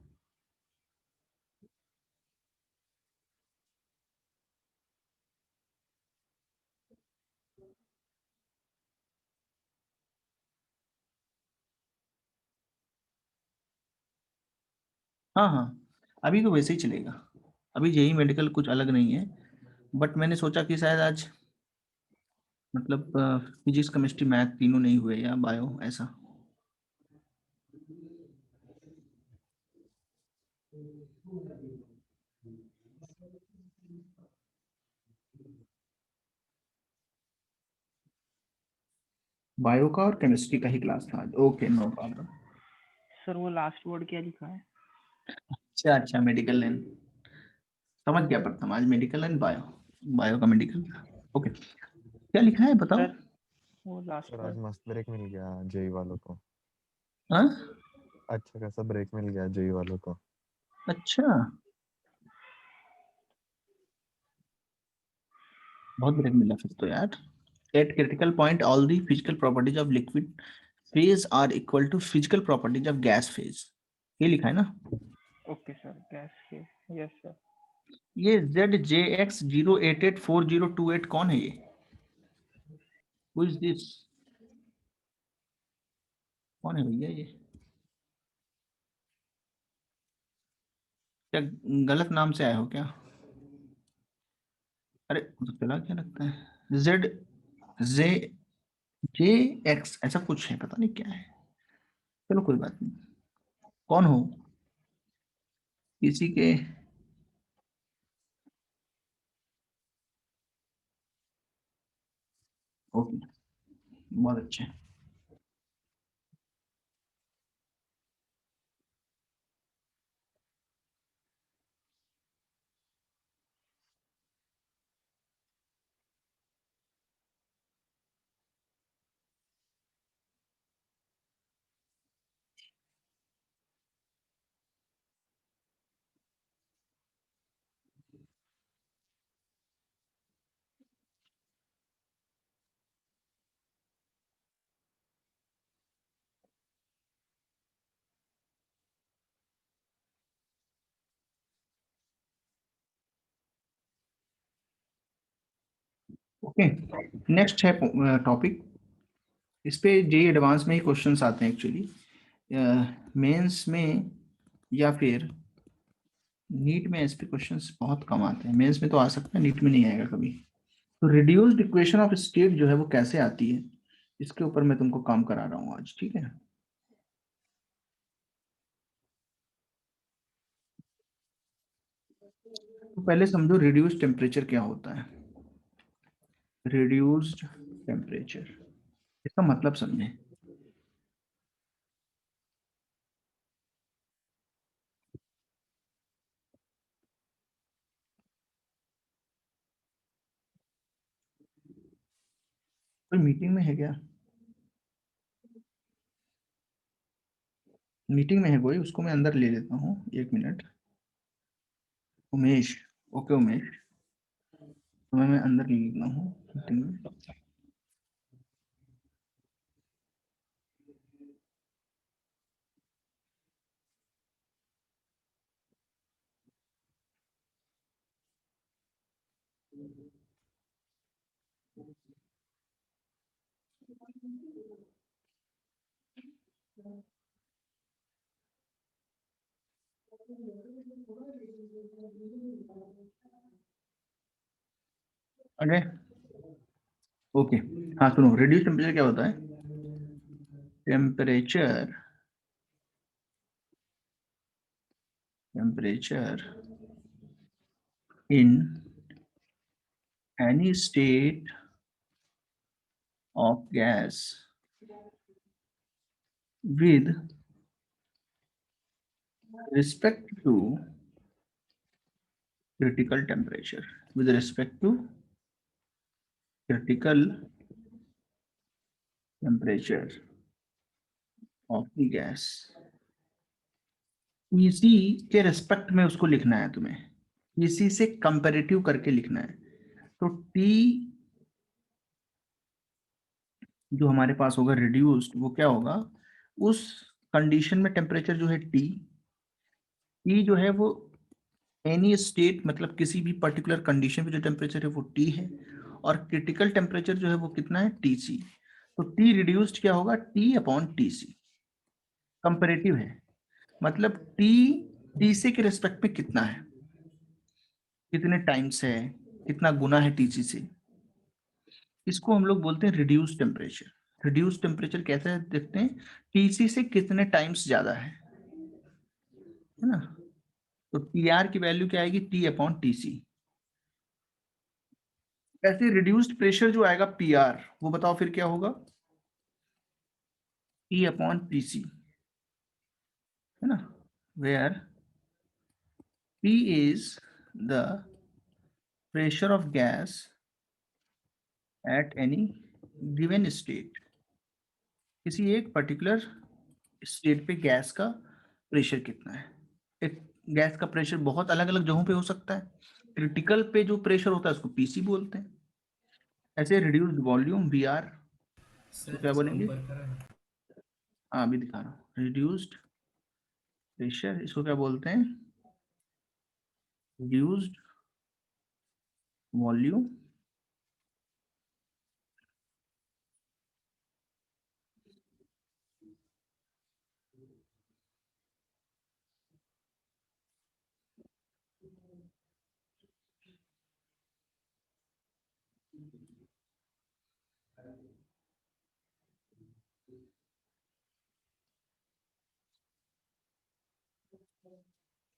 हाँ हाँ, अभी तो वैसे ही चलेगा, अभी JEE मेडिकल कुछ अलग नहीं है, बट मैंने सोचा कि शायद आज मतलब फिजिक्स केमिस्ट्री मैथ तीनों नहीं हुए, या बायो ऐसा। बायो का और केमिस्ट्री का ही क्लास था आज। Okay, no problem. सर वो लास्ट वर्ड क्या लिखा है? अच्छा अच्छा, मेडिकल लाइन समझ गया प्रथम, आज मेडिकल लाइन बायो, बायो का मेडिकल। ओके, क्या लिखा है बताओ। सर वो लास्ट सर आज वर्ड। मस्त ब्रेक मिल गया जेई वालों को। हाँ, अच्छा खासा ब्रेक मिल गया जेई वालों को। अच्छा, बहुत ब्रेक मिला फिर तो यार। At critical point all the physical properties of liquid phase are equal to physical properties of gas phase, ये लिखा है ना। ओके सर, गैस के, यस सर। ये ZJX088402 कौन है ये? Who is this? कौन है भैया ये? क्या गलत नाम से आए हो क्या? अरे तो चला क्या लगता है, ZJX ऐसा कुछ है, पता नहीं क्या है। चलो कोई बात नहीं। कौन हो? किसी के ओके, बहुत अच्छे। ओके, नेक्स्ट है टॉपिक। इस पे जेई एडवांस में ही क्वेश्चंस आते हैं एक्चुअली, मेंस में या फिर नीट में इस पे क्वेश्चंस बहुत कम आते हैं। मेंस में तो आ सकता है, नीट में नहीं आएगा कभी। तो रिड्यूस्ड इक्वेशन ऑफ स्टेट जो है वो कैसे आती है, इसके ऊपर मैं तुमको काम करा रहा हूँ आज, ठीक है। तो पहले समझो रिड्यूस्ड टेम्परेचर क्या होता है। रिड्यूस्ड टेम्परेचर, इसका मतलब समझे। कोई मीटिंग में है क्या? मीटिंग में है कोई, उसको मैं अंदर ले लेता हूँ, 1 मिनट। उमेश, ओके उमेश, तुम्हें मैं अंदर ले लेता हूँ मीटिंग में। अरे ओके, हाँ सुनो, रिड्यूस टेम्परेचर क्या होता है। Temperature, temperature in any state of gas with respect to critical temperature, with respect to critical temperature of the gas, इसी के रेस्पेक्ट में उसको लिखना है तुम्हें, इसी से कंपैरेटिव करके लिखना है। तो T जो हमारे पास होगा रिड्यूस्ड, वो क्या होगा, उस कंडीशन में टेम्परेचर जो है T जो है वो एनी स्टेट, मतलब किसी भी पर्टिकुलर कंडीशन पे जो टेम्परेचर है वो T है, और क्रिटिकल टेम्परेचर जो है वो कितना है, TC। तो T रिड्यूस्ड क्या होगा, T/TC। कंपैरेटिव है, मतलब TC के रेस्पेक्ट में कितना है, कितने टाइम्स है, कितना गुना है TC से, इसको हम लोग बोलते हैं रिड्यूस्ड टेम्परेचर। रिड्यूस्ड टेम्परेचर कैसे देखते हैं, TC से कितने टाइम्स ज्यादा है ना। तो TR की वैल्यू क्या आएगी, T/TC। ऐसे रिड्यूस्ड प्रेशर जो आएगा PR, वो बताओ फिर क्या होगा, P upon PC, है ना, where P is the pressure of gas at any given state. किसी एक पर्टिकुलर स्टेट पे गैस का प्रेशर कितना है। एक गैस का प्रेशर बहुत अलग अलग जगहों पे हो सकता है। क्रिटिकल पे जो प्रेशर होता है उसको पीसी बोलते हैं। ऐसे रिड्यूस्ड वॉल्यूम वीआर, सर क्या बोलेंगे? ऊपर करा है। हाँ अभी दिखा रहा हूँ। रिड्यूस्ड प्रेशर, इसको क्या बोलते हैं? रिड्यूस्ड वॉल्यूम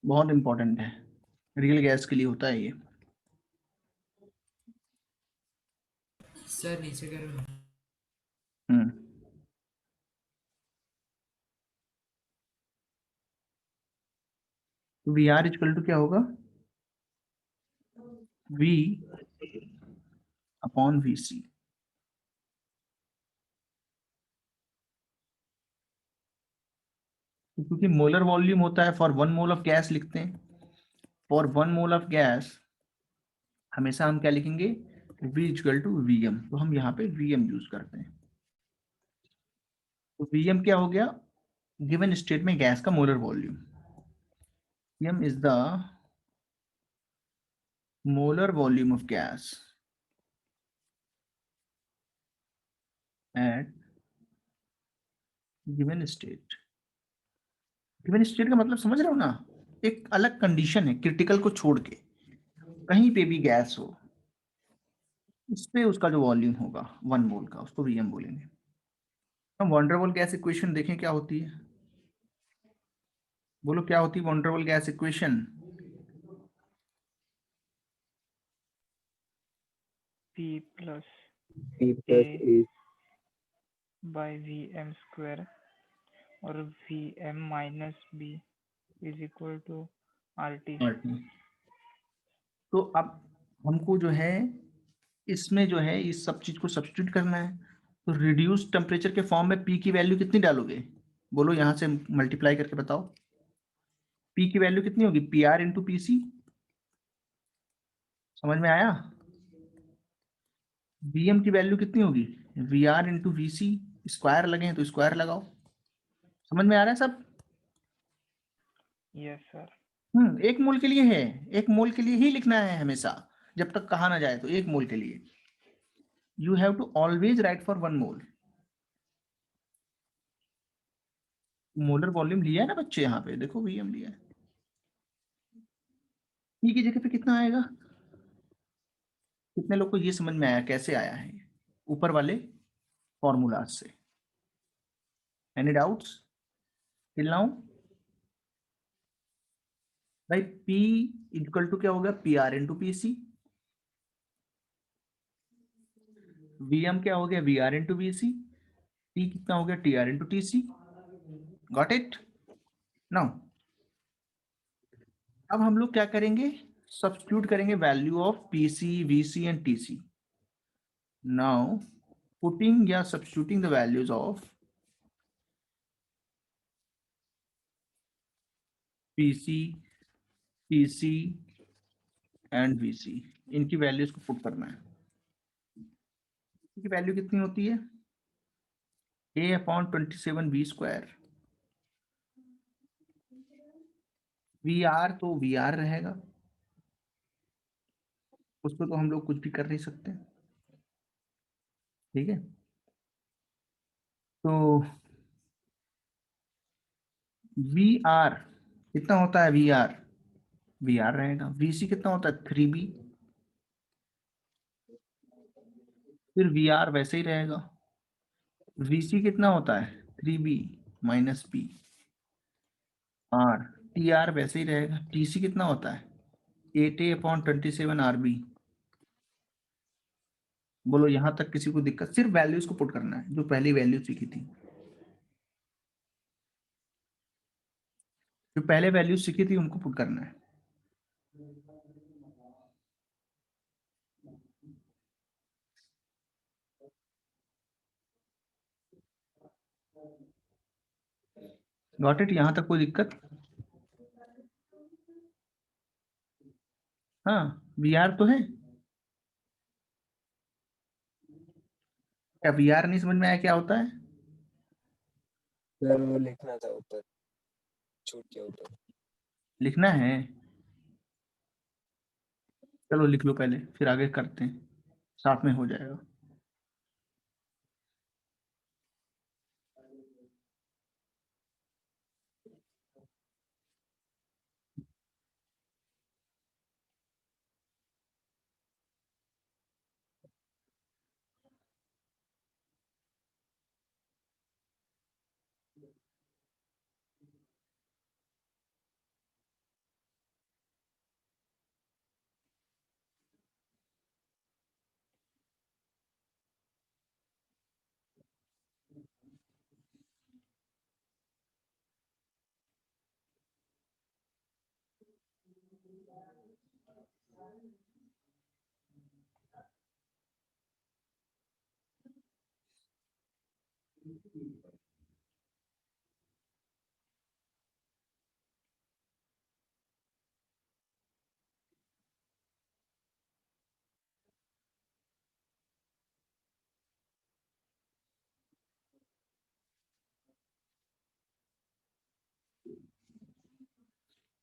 बहुत इंपॉर्टेंट है, रियल गैस के लिए होता है ये। सर नीचे करो। वी आर इक्वल टू क्या होगा? V upon VC। क्योंकि मोलर वॉल्यूम होता है, फॉर 1 मोल ऑफ गैस लिखते हैं। फॉर 1 मोल ऑफ गैस हमेशा हम क्या लिखेंगे? V equal to Vm। तो हम यहाँ पे Vm यूज करते हैं। तो Vm क्या हो गया? गिवन स्टेट में गैस का molar volume. Vm is the molar volume of gas at given state. Given state का मतलब समझ रहे हो ना? एक अलग कंडीशन है, क्रिटिकल को छोड़ के कहीं पे भी गैस हो, इस पे उसका जो वॉल्यूम होगा 1 मोल का, उसको Vm बोलेंगे। हम वंडरवॉल गैस इक्वेशन देखें क्या होती है। बोलो क्या होती है van der Waals gas equation? P plus P plus A A by Vm square और Vm minus B is equal to RT। तो अब हमको जो है इसमें जो है इस सब चीज को सब्स्टिट्यूट करना है। तो रिड्यूस टेम्परेचर के फॉर्म में P की वैल्यू कितनी डालोगे? बोलो यहाँ से मल्टीप्लाई करके बताओ। P की वैल्यू कितनी होगी? PR into PC। समझ में आया? Vm की वैल्यू कितनी होगी? VR into VC। स्क्वायर लगे हैं तो स्क्वायर लगाओ। समझ में आ रहा है सब? Yes sir. एक मोल के लिए है, एक मोल के लिए ही लिखना है हमेशा, जब तक कहा ना जाए तो एक मोल के लिए। You have to always write for 1 mole. Molar volume लिया है ना बच्चे, यहाँ पे देखो Vm लिया है। P की जगह पे कितना आएगा? कितने लोग को ये समझ में आया कैसे आया है ऊपर वाले फॉर्मूला से? Any doubts till now? भाई P इक्वल टू क्या होगा? PR into PC। Vm क्या हो गया? VR into VC। T कितना हो गया? TR into TC। Got it? Now अब हम लोग क्या करेंगे? सब्स्टिट्यूट करेंगे value of PC, VC and TC। Now putting या substituting the values of PC, TC and VC, इनकी वैल्यूज को पुट करना है। इनकी वैल्यू कितनी होती है? A upon 27 V square. VR तो VR रहेगा, उस पर तो हम लोग कुछ भी कर नहीं सकते। ठीक है, तो VR कितना होता है? VR रहेगा। VC कितना होता है? 3B। फिर VR वैसे ही रहेगा। VC कितना होता है? 3B minus B। R TR वैसे ही रहेगा। TC कितना होता है? 8A upon 27 RB। बोलो यहाँ तक किसी को दिक्कत? सिर्फ वैल्यूज को पुट करना है, जो पहली वैल्यू सीखी थी। जो पहले वैल्यू सीखी थी उनको पुट करना है। Got it? यहां तक कोई दिक्कत? हाँ, वीआर तो है। क्या वीआर नहीं समझ में आया क्या होता है? सर वो लिखना था ऊपर, छूट के ऊपर। लिखना है? चलो लिख लो पहले, फिर आगे करते हैं, साथ में हो जाएगा।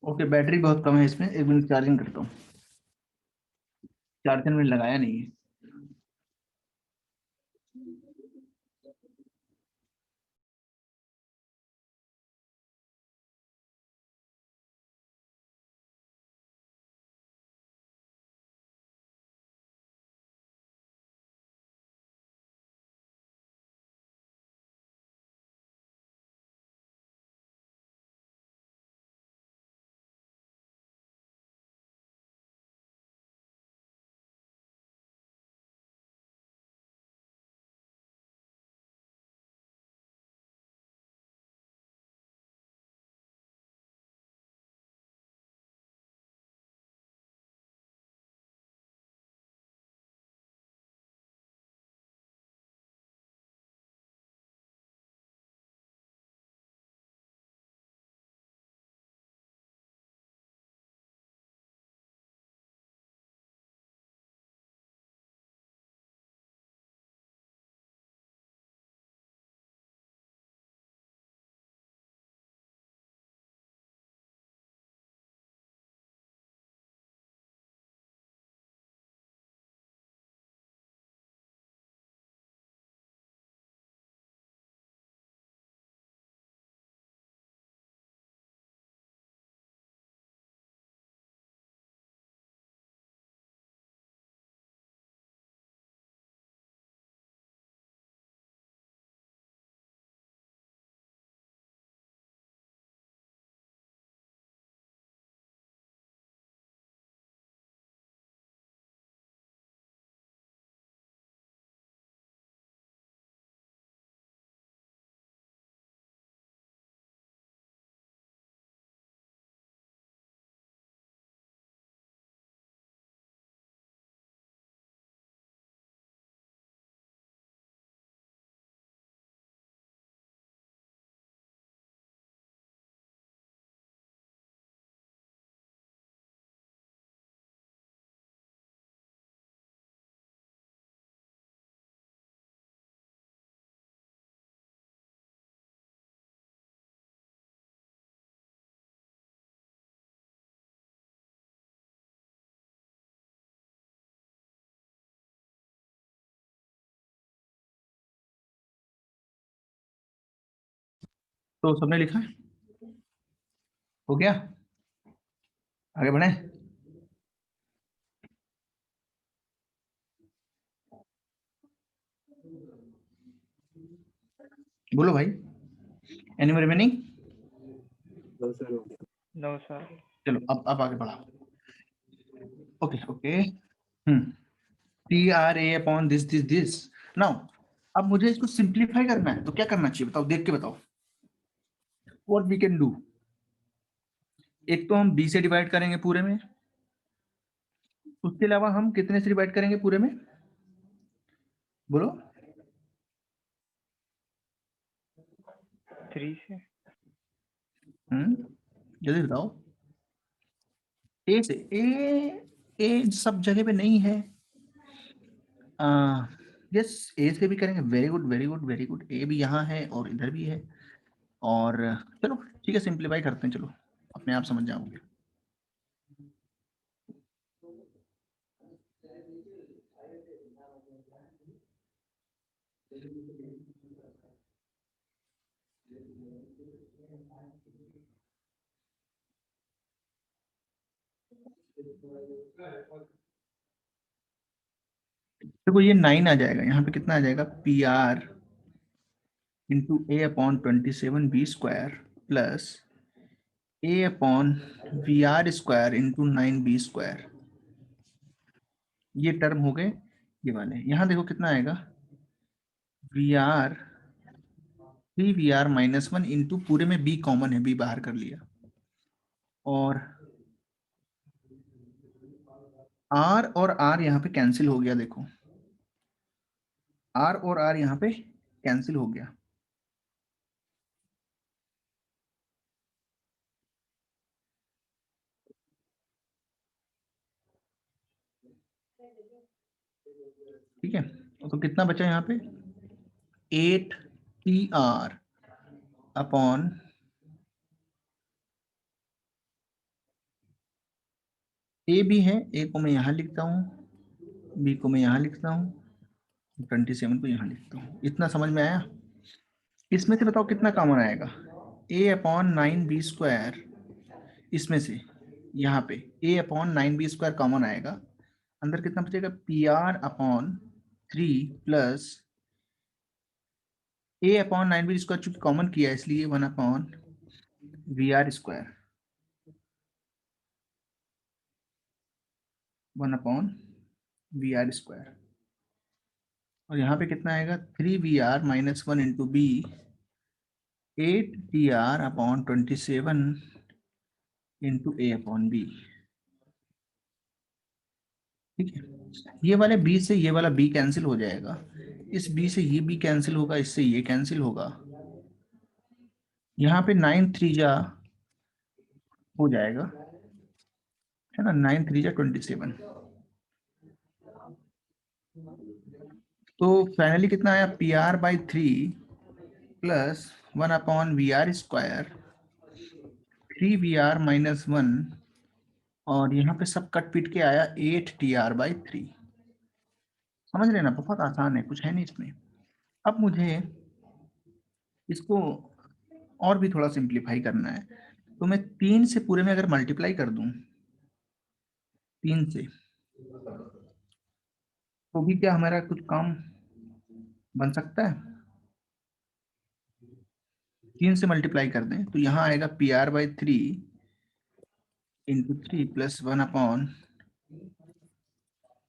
ओके, बैटरी बहुत कम है इसमें, 1 मिनट चार्जिंग करता हूँ। 4-3 मिनट लगाया नहीं है। तो सबने लिखा है? हो गया? आगे बढ़े? बोलो भाई, एनी रिमेनिंग? नो सर, हो गया। No sir. चलो अब आगे बढ़ाओ। Okay okay. TRA upon this. Now अब मुझे इसको सिंप्लीफाई करना है, तो क्या करना चाहिए बताओ, देख के बताओ। What we can do? एक तो हम b से डिवाइड करेंगे पूरे में, उसके अलावा हम कितने से डिवाइड करेंगे पूरे में, बोलो। 3 से। जल्दी बताओ। ए से, ए सब जगह पे नहीं है। यस, ए से भी करेंगे। Very good very good very good. A भी यहाँ है और इधर भी है। और चलो ठीक है, सिंप्लीफाई करते हैं, चलो अपने आप समझ जाओगे। देखो ये 9 आ जाएगा, यहाँ पे कितना आ जाएगा, P R into A upon 27b² plus A upon V R square into 9b²। ये टर्म हो गए ये वाले। यहाँ देखो कितना आएगा, वी आर 3VR -1 इंटू पूरे में b कॉमन है, b बाहर कर लिया, और r और r यहाँ पे कैंसिल हो गया। देखो r और r यहाँ पे कैंसिल हो गया। ठीक है, तो कितना बचा यहाँ पे, 8TR अपॉन ए भी है, ए को मैं यहाँ लिखता हूँ, बी को मैं यहाँ लिखता हूँ, 27 को यहाँ लिखता हूँ। इतना समझ में आया। इसमें से बताओ कितना कॉमन आएगा, a अपॉन 9b²। इसमें से यहाँ पे a अपॉन 9b² कॉमन आएगा, अंदर कितना बचेगा, PR upon 3 plus a upon 9b² चूंकि कॉमन किया इसलिए 1 अपॉन VR², 1 अपॉन VR²। और यहाँ पे कितना आएगा, 3VR -1 into b, 8TR upon 27 into a upon b। ठीक है, ये वाले b से ये वाला b कैंसिल हो जाएगा, इस b से ये b कैंसिल होगा, इससे ये कैंसिल होगा। यहाँ पे 9 3 जा हो जाएगा, है ना, 9 3 जा 27। तो फाइनली कितना आया, PR/3 plus 1 upon VR², 3VR -1, और यहाँ पे सब कट पीट के आया 8TR/3। समझ लेना, बहुत आसान है, कुछ है नहीं इसमें। अब मुझे इसको और भी थोड़ा सिंप्लीफाई करना है, तो मैं 3 से पूरे में अगर मल्टीप्लाई कर दूं 3 से, तो भी क्या हमारा कुछ काम बन सकता है। 3 से मल्टीप्लाई कर दें तो यहाँ आएगा PR/3 इंटू 3 प्लस 1 अपॉन,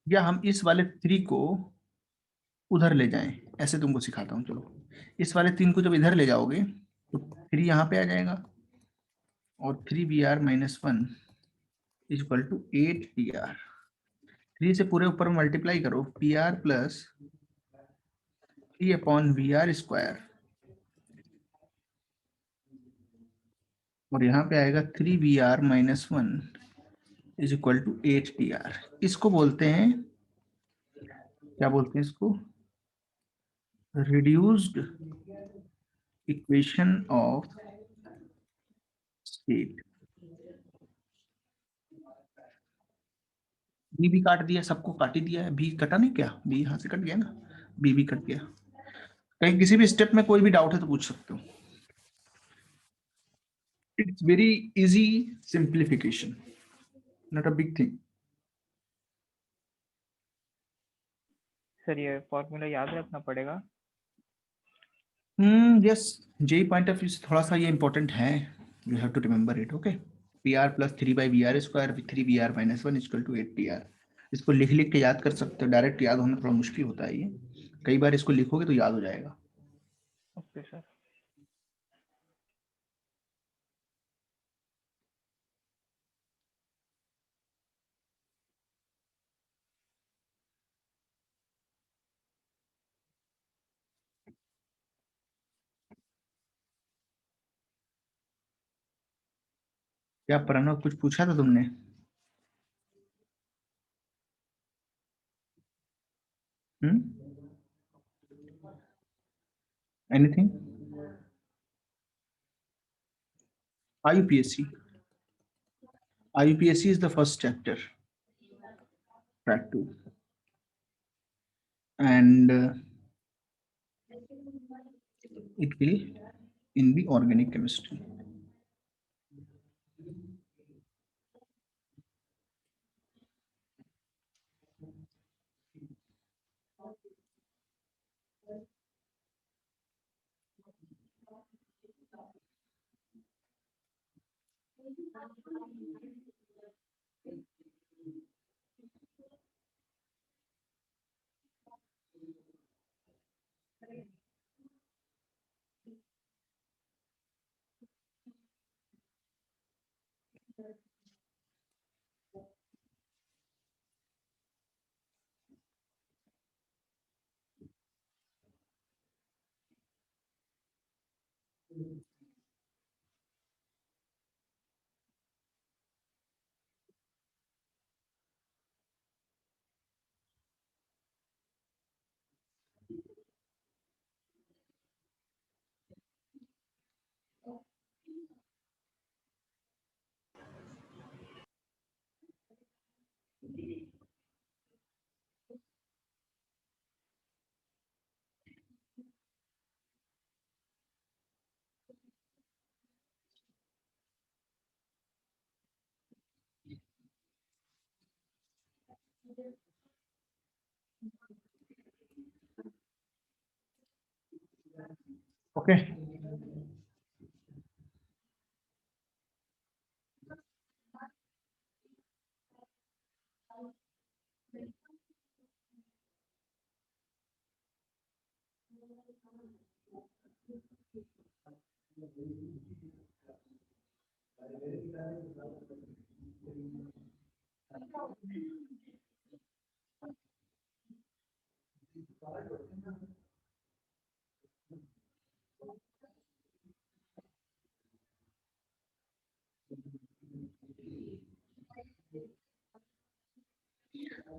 या हम इस वाले 3 को उधर ले जाएं, ऐसे तुमको सिखाता हूँ। चलो इस वाले 3 को जब इधर ले जाओगे तो 3 यहाँ पे आ जाएगा, और 3VR -1 इक्वल टू 8TR। 3 से पूरे ऊपर मल्टीप्लाई करो, PR प्लस 3 अपॉन VR², और यहाँ पे आएगा 3VR -1 is equal to 8TR। इसको बोलते हैं, क्या बोलते हैं इसको, reduced equation of state. B भी काट दिया, सबको काट ही दिया है, बी कटा नहीं क्या, बी यहाँ से कट गया ना, बी भी कट गया। कहीं किसी भी स्टेप में कोई भी डाउट है तो पूछ सकते हो। It's very easy simplification, not a big thing. Sir ये फॉर्मूला याद रखना पड़ेगा। Yes, JEE point of view से थोड़ा सा ये इंपॉर्टेंट है, you have to remember it. Okay, PR plus 3/VR² 3VR -1 equal to 8TR। इसको लिख लिख के याद कर सकते हो, डायरेक्ट याद होना थोड़ा मुश्किल होता है, ये कई बार इसको लिखोगे तो याद हो जाएगा। Okay sir. क्या प्रणव, कुछ पूछा था तुमने? Anything? IUPAC. IUPAC is the first chapter, track 2, and it will in the organic chemistry. Okay.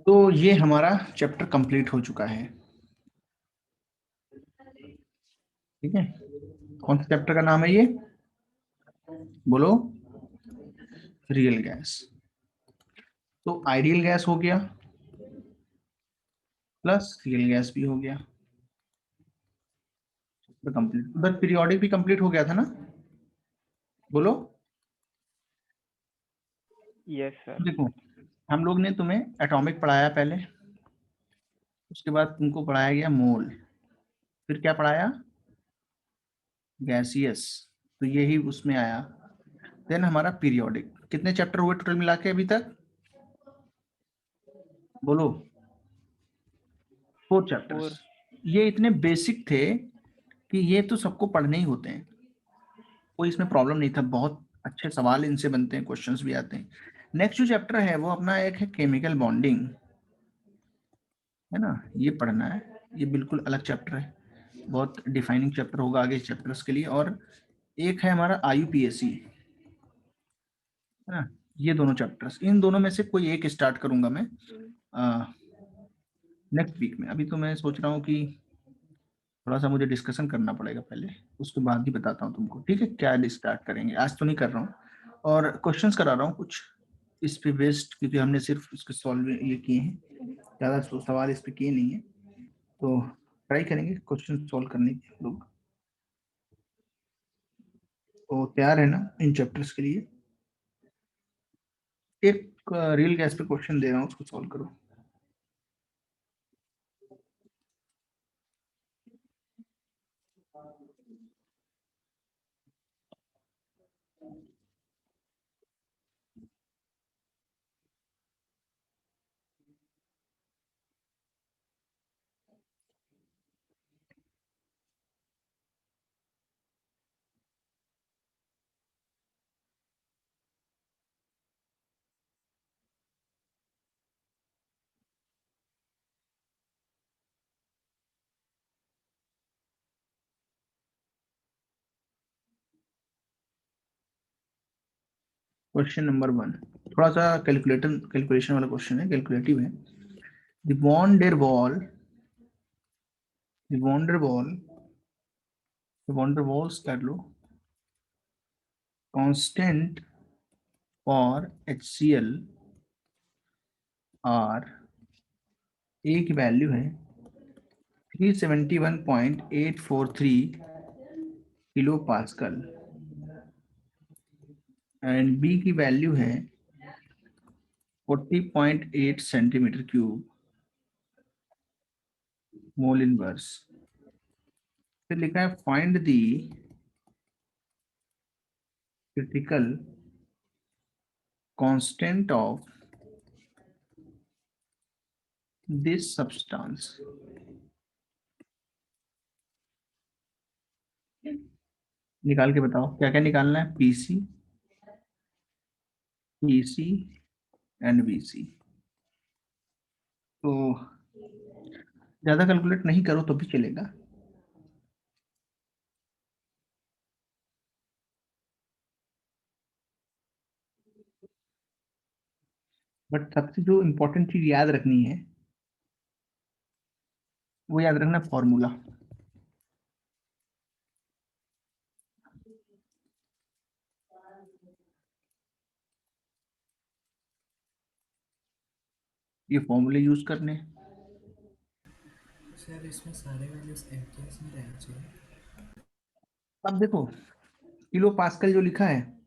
तो ये हमारा चैप्टर कंप्लीट हो चुका है। ठीक है, कौन सा चैप्टर का नाम है ये? बोलो। Real gas. तो आइडियल गैस हो गया, प्लस रियल गैस भी हो गया, कंप्लीट। उधर पीरियोडिक भी कंप्लीट हो गया था ना? बोलो। Yes sir. देखो, हम लोग ने तुम्हें एटॉमिक पढ़ाया पहले, उसके बाद तुमको पढ़ाया गया मोल, फिर क्या पढ़ाया? गैसियस, तो यही उसमें आया। देन हमारा पीरियोडिक। कितने चैप्टर हुए टोटल मिला के अभी तक? बोलो। 4 चैप्टर्स। ये इतने बेसिक थे कि ये तो सबको पढ़ने ही होते हैं, कोई इसमें प्रॉब्लम नहीं था। बहुत अच्छे सवाल इनसे बनते हैं, क्वेश्चंस भी आते हैं। नेक्स्ट जो चैप्टर है वो अपना एक है केमिकल बॉन्डिंग, है ना? ये पढ़ना है, ये बिल्कुल अलग चैप्टर है, बहुत डिफाइनिंग चैप्टर होगा आगे चैप्टर्स के लिए। और एक है हमारा IUPAC, है ना? ये दोनों चैप्टर्स, इन दोनों में से कोई एक स्टार्ट करूंगा मैं नेक्स्ट वीक में। अभी तो मैं सोच रहा हूँ कि थोड़ा सा मुझे डिस्कशन करना पड़ेगा पहले, उसके बाद ही बताता हूँ तुमको, ठीक है? क्या स्टार्ट करेंगे, आज तो नहीं कर रहा हूँ। और क्वेश्चंस करा रहा हूँ कुछ इस पे बेस्ड, क्योंकि हमने सिर्फ इसके सॉल्व ये किए हैं, ज़्यादा सवाल इस पे किए नहीं है, तो ट्राई करेंगे क्वेश्चन सॉल्व करने के लोग। तो तैयार है ना इन चैप्टर्स के लिए? एक रियल गैस पे क्वेश्चन दे रहा हूँ, उसको सॉल्व करो। क्वेश्चन नंबर 1 थोड़ा सा कैलकुलेशन वाला क्वेश्चन है, कैलकुलेटिव है। द वॉन डेर वॉल्स कर लो कांस्टेंट फॉर HCl आर, ए की वैल्यू है 371.843 किलो पास्कल एंड बी की वैल्यू है 40.8 सेंटीमीटर क्यूब मोल इनवर्स। फिर लिखा है find the critical constant of this substance. निकाल के बताओ क्या क्या निकालना है। PC, PC and BC. तो ज्यादा कैलकुलेट नहीं करो तो भी चलेगा। बट सबसे जो इम्पोर्टेंट चीज याद रखनी है वो याद रखना फॉर्मूला। ये फॉर्मूले यूज करने। सर इसमें सारे वैल्यूज एमटीएस में रहना चाहिए। अब देखो किलो पास्कल जो लिखा है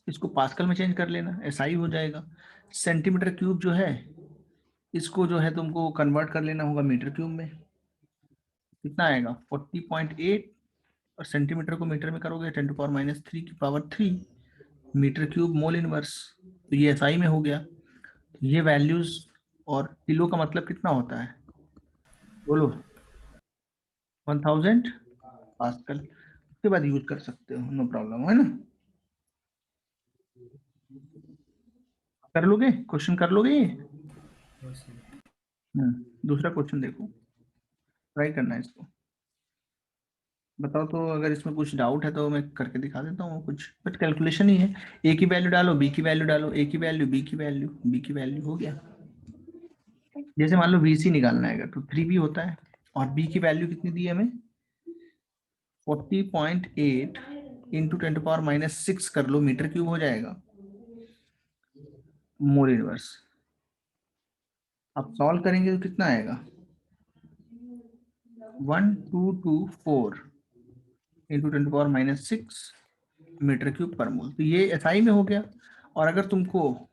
इसको पास्कल में चेंज कर लेना, एसआई हो जाएगा। सेंटीमीटर क्यूब जो है इसको जो है तुमको कन्वर्ट कर लेना होगा मीटर क्यूब में। कितना आएगा 40.8, और सेंटीमीटर को मीटर में करोगे 10⁻³ की power 3 metre cube mole inverse. तो ये एसआई में हो गया। ये वैल्यूज, और किलो का मतलब कितना होता है बोलो 1000 पास्कल। उसके बाद यूज कर सकते हो, नो प्रॉब्लम, है ना। कर लोगे, क्वेश्चन कर लोगे ये। Yes sir. दूसरा क्वेश्चन देखो, ट्राई करना है इसको। बताओ तो अगर इसमें कुछ डाउट है तो मैं करके दिखा देता हूँ कुछ, बट कैलकुलेशन ही है। ए की वैल्यू डालो, बी की वैल्यू डालो, ए की वैल्यू, बी की वैल्यू, बी की वैल्यू, हो गया। जैसे मान लो VC निकालना है तो 3B होता है, और बी की वैल्यू कितनी दी है हमें 40.8 इंटू 10⁻⁻6 कर लो, मीटर क्यूब हो जाएगा मोल इनवर्स। अब सॉल्व करेंगे तो कितना आएगा 1224 इंटू 10⁻⁻6 मीटर क्यूब पर मोल। तो ये SI में हो गया। और अगर तुमको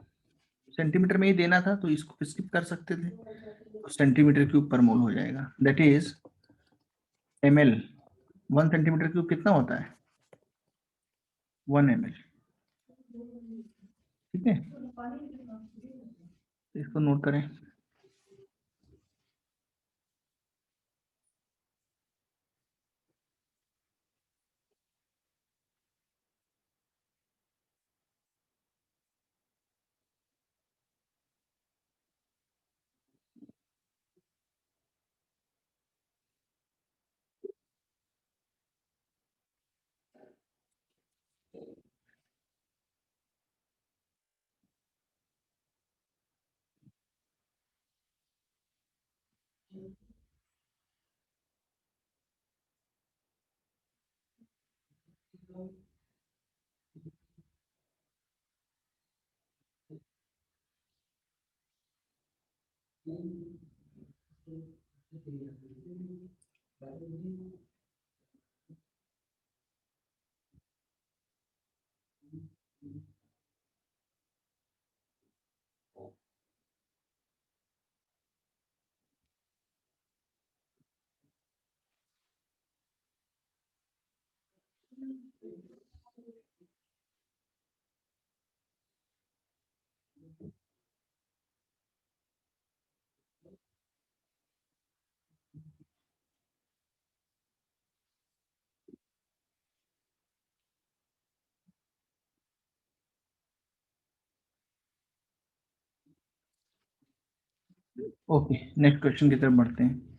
सेंटीमीटर में ही देना था तो इसको स्किप कर सकते थे, तो सेंटीमीटर क्यूब पर मोल हो जाएगा। That is ml। 1 centimetre cube कितना होता है 1 ml। ठीक है, इसको नोट करें। ओके, नेक्स्ट क्वेश्चन की तरफ बढ़ते हैं।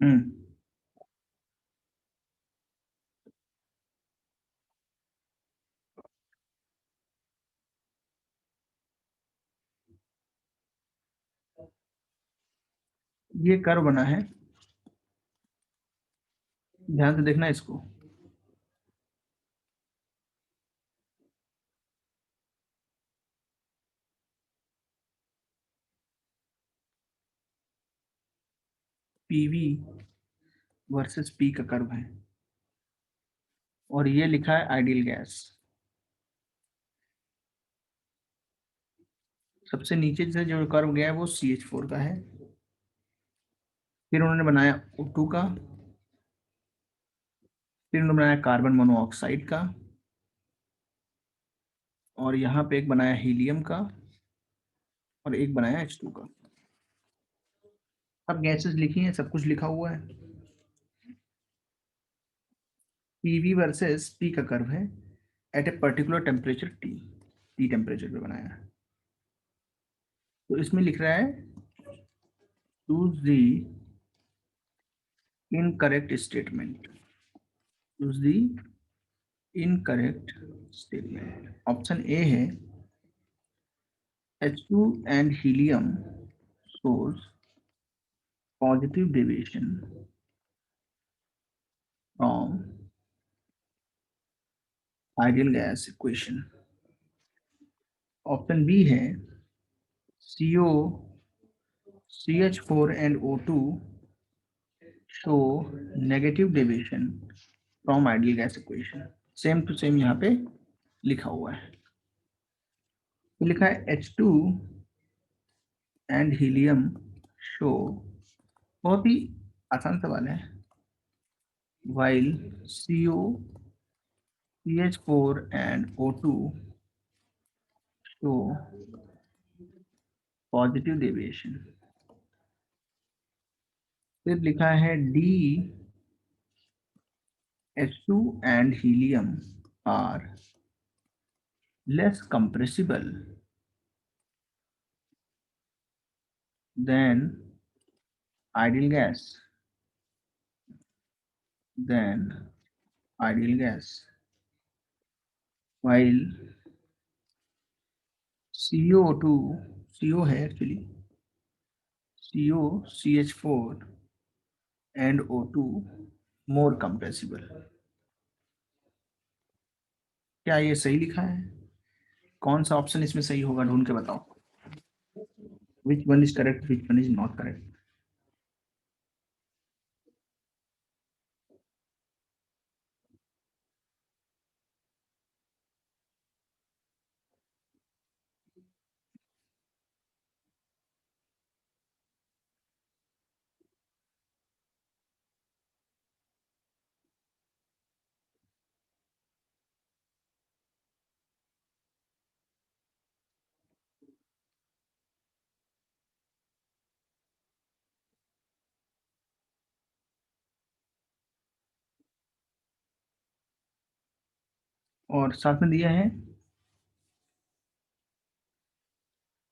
हम्म, ये कर्व बना है, ध्यान से देखना इसको। पीवी वर्सेस पी का कर्व है, और ये लिखा है आइडियल गैस। सबसे नीचे से जो कर्व गया है वो CH4 का है, फिर उन्होंने बनाया O2 का, फिर उन्होंने बनाया कार्बन मोनोऑक्साइड का, और यहाँ पे एक बनाया हीलियम का, और एक बनाया H2 का। अब गैसेस लिखी हैं, सब कुछ लिखा हुआ है। पीवी वर्सेस पी का कर्व है at a particular temperature T temperature पे बनाया है। तो इसमें लिख रहा है choose the incorrect statement, choose the incorrect statement. Option A है H2 and helium shows positive deviation from ideal gas equation। Option B है CO, CH4 and O2 show negative deviation from ideal gas equation। Same to same यहाँ पे लिखा हुआ है। तो लिखा है H2 and helium show, बहुत ही आसान सवाल है, while CO, CH4 and O2 show positive deviation। फिर लिखा है D, H2 and helium are less compressible than ideal gas, than ideal gas, while CO2, CO है actually, CO, CH4 and O2 more compressible। क्या ये सही लिखा है? कौन सा ऑप्शन इसमें सही होगा, ढूंढ के बताओ। Which one is correct, which one is not correct? और साथ में दिया है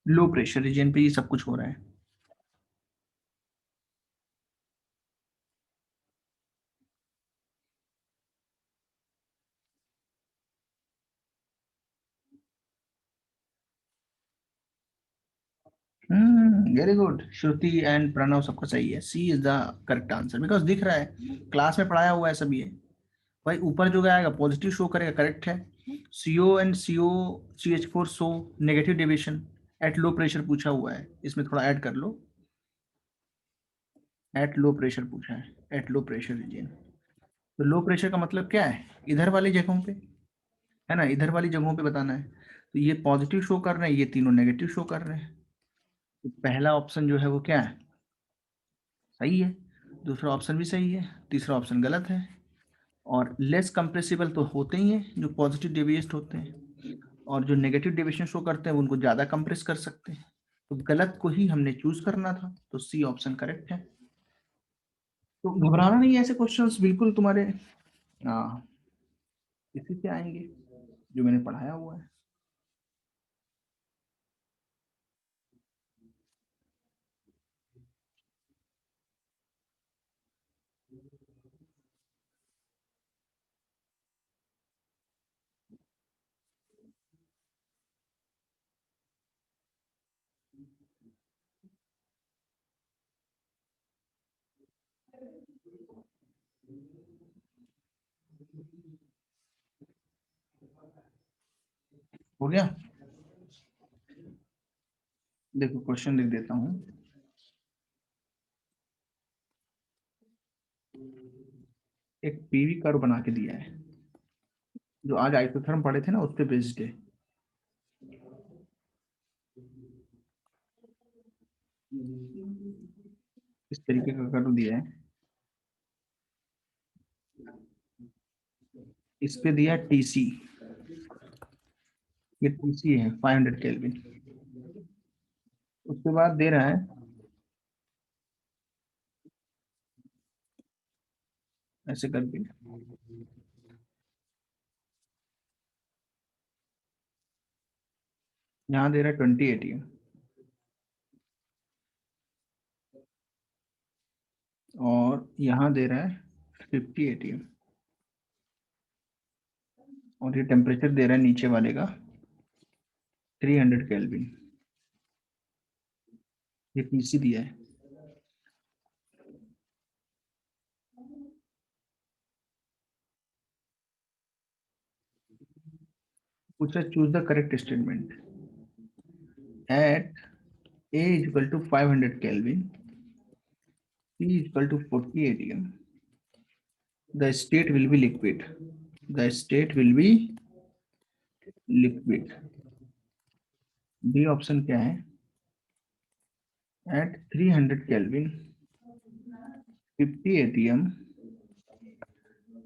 लो प्रेशर रीजन पे ये सब कुछ हो रहा है। Very good, Shruti and Pranav सबका सही है। C is the correct answer, because दिख रहा है, क्लास में पढ़ाया हुआ है सब ये। भाई ऊपर जो आएगा पॉजिटिव शो करेगा, करेक्ट है। CO and CO, CH4 show negative deviation at low pressure पूछा हुआ है, इसमें थोड़ा ऐड कर लो। एट लो प्रेशर पूछा है, एट लो प्रेशर रीजन। तो लो प्रेशर का मतलब क्या है, इधर वाली जगहों पे है ना, इधर वाली जगहों पे बताना है। तो ये पॉजिटिव शो कर रहे हैं, ये तीनों नेगेटिव शो कर रहे हैं। तो पहला ऑप्शन जो है वो क्या है, सही है। दूसरा ऑप्शन भी सही है, तीसरा ऑप्शन गलत है। और लेस कंप्रेसिबल तो होते ही हैं जो पॉजिटिव डेविएट होते हैं, और जो नेगेटिव डेविएशन शो करते हैं उनको ज़्यादा कंप्रेस कर सकते हैं। तो गलत को ही हमने चूज करना था, तो सी ऑप्शन करेक्ट है। तो घबराना नहीं है, ऐसे क्वेश्चंस बिल्कुल तुम्हारे इसी से आएंगे जो मैंने पढ़ाया हुआ है। हो गया? देखो क्वेश्चन लिख देता हूं। एक पीवी कर्व बना के दिया है, जो आज आइसोथर्म पढ़े थे ना, उस पे बेस्ड है। इस तरीके का कर्व दिया है, इस पे दिया टीसी, ये टीसी है 500 केल्विन। उसके बाद दे रहा है ऐसे करके, यहाँ दे रहा है 20 ATM और यहाँ दे रहा है 50 ATM, और ये टेम्परेचर दे रहा है नीचे वाले का 300 केल्विन। ये टीसी दिया है। पूछा choose the correct statement at A is equal to 500 Kelvin, P is equal to 40 ATM, the state will be liquid. The state will be liquid. B option क्या है? At 300 Kelvin, 50 ATM,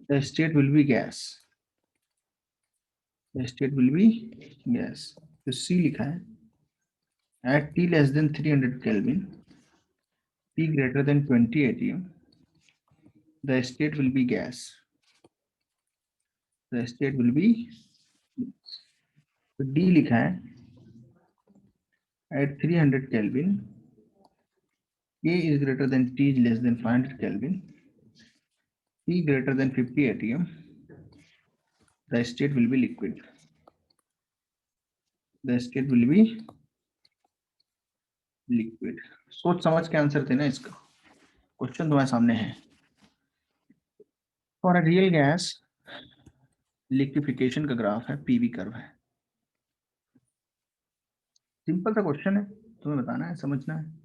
the state will be gas. The state will be gas. तो C लिखा है at T less than 300 Kelvin, P greater than 20 ATM, the state will be gas. The state will be तो D लिखा है at 300 Kelvin, K is greater than T is less than 500 Kelvin, P greater than 50 ATM, the state will be liquid. The state will be liquid. सोच समझ के answer देना इसका, question तुम्हारे सामने है। For a real gas liquefaction का graph है, पीवी कर्व है। सिंपल सा क्वेश्चन है, तुम्हें बताना है, समझना है।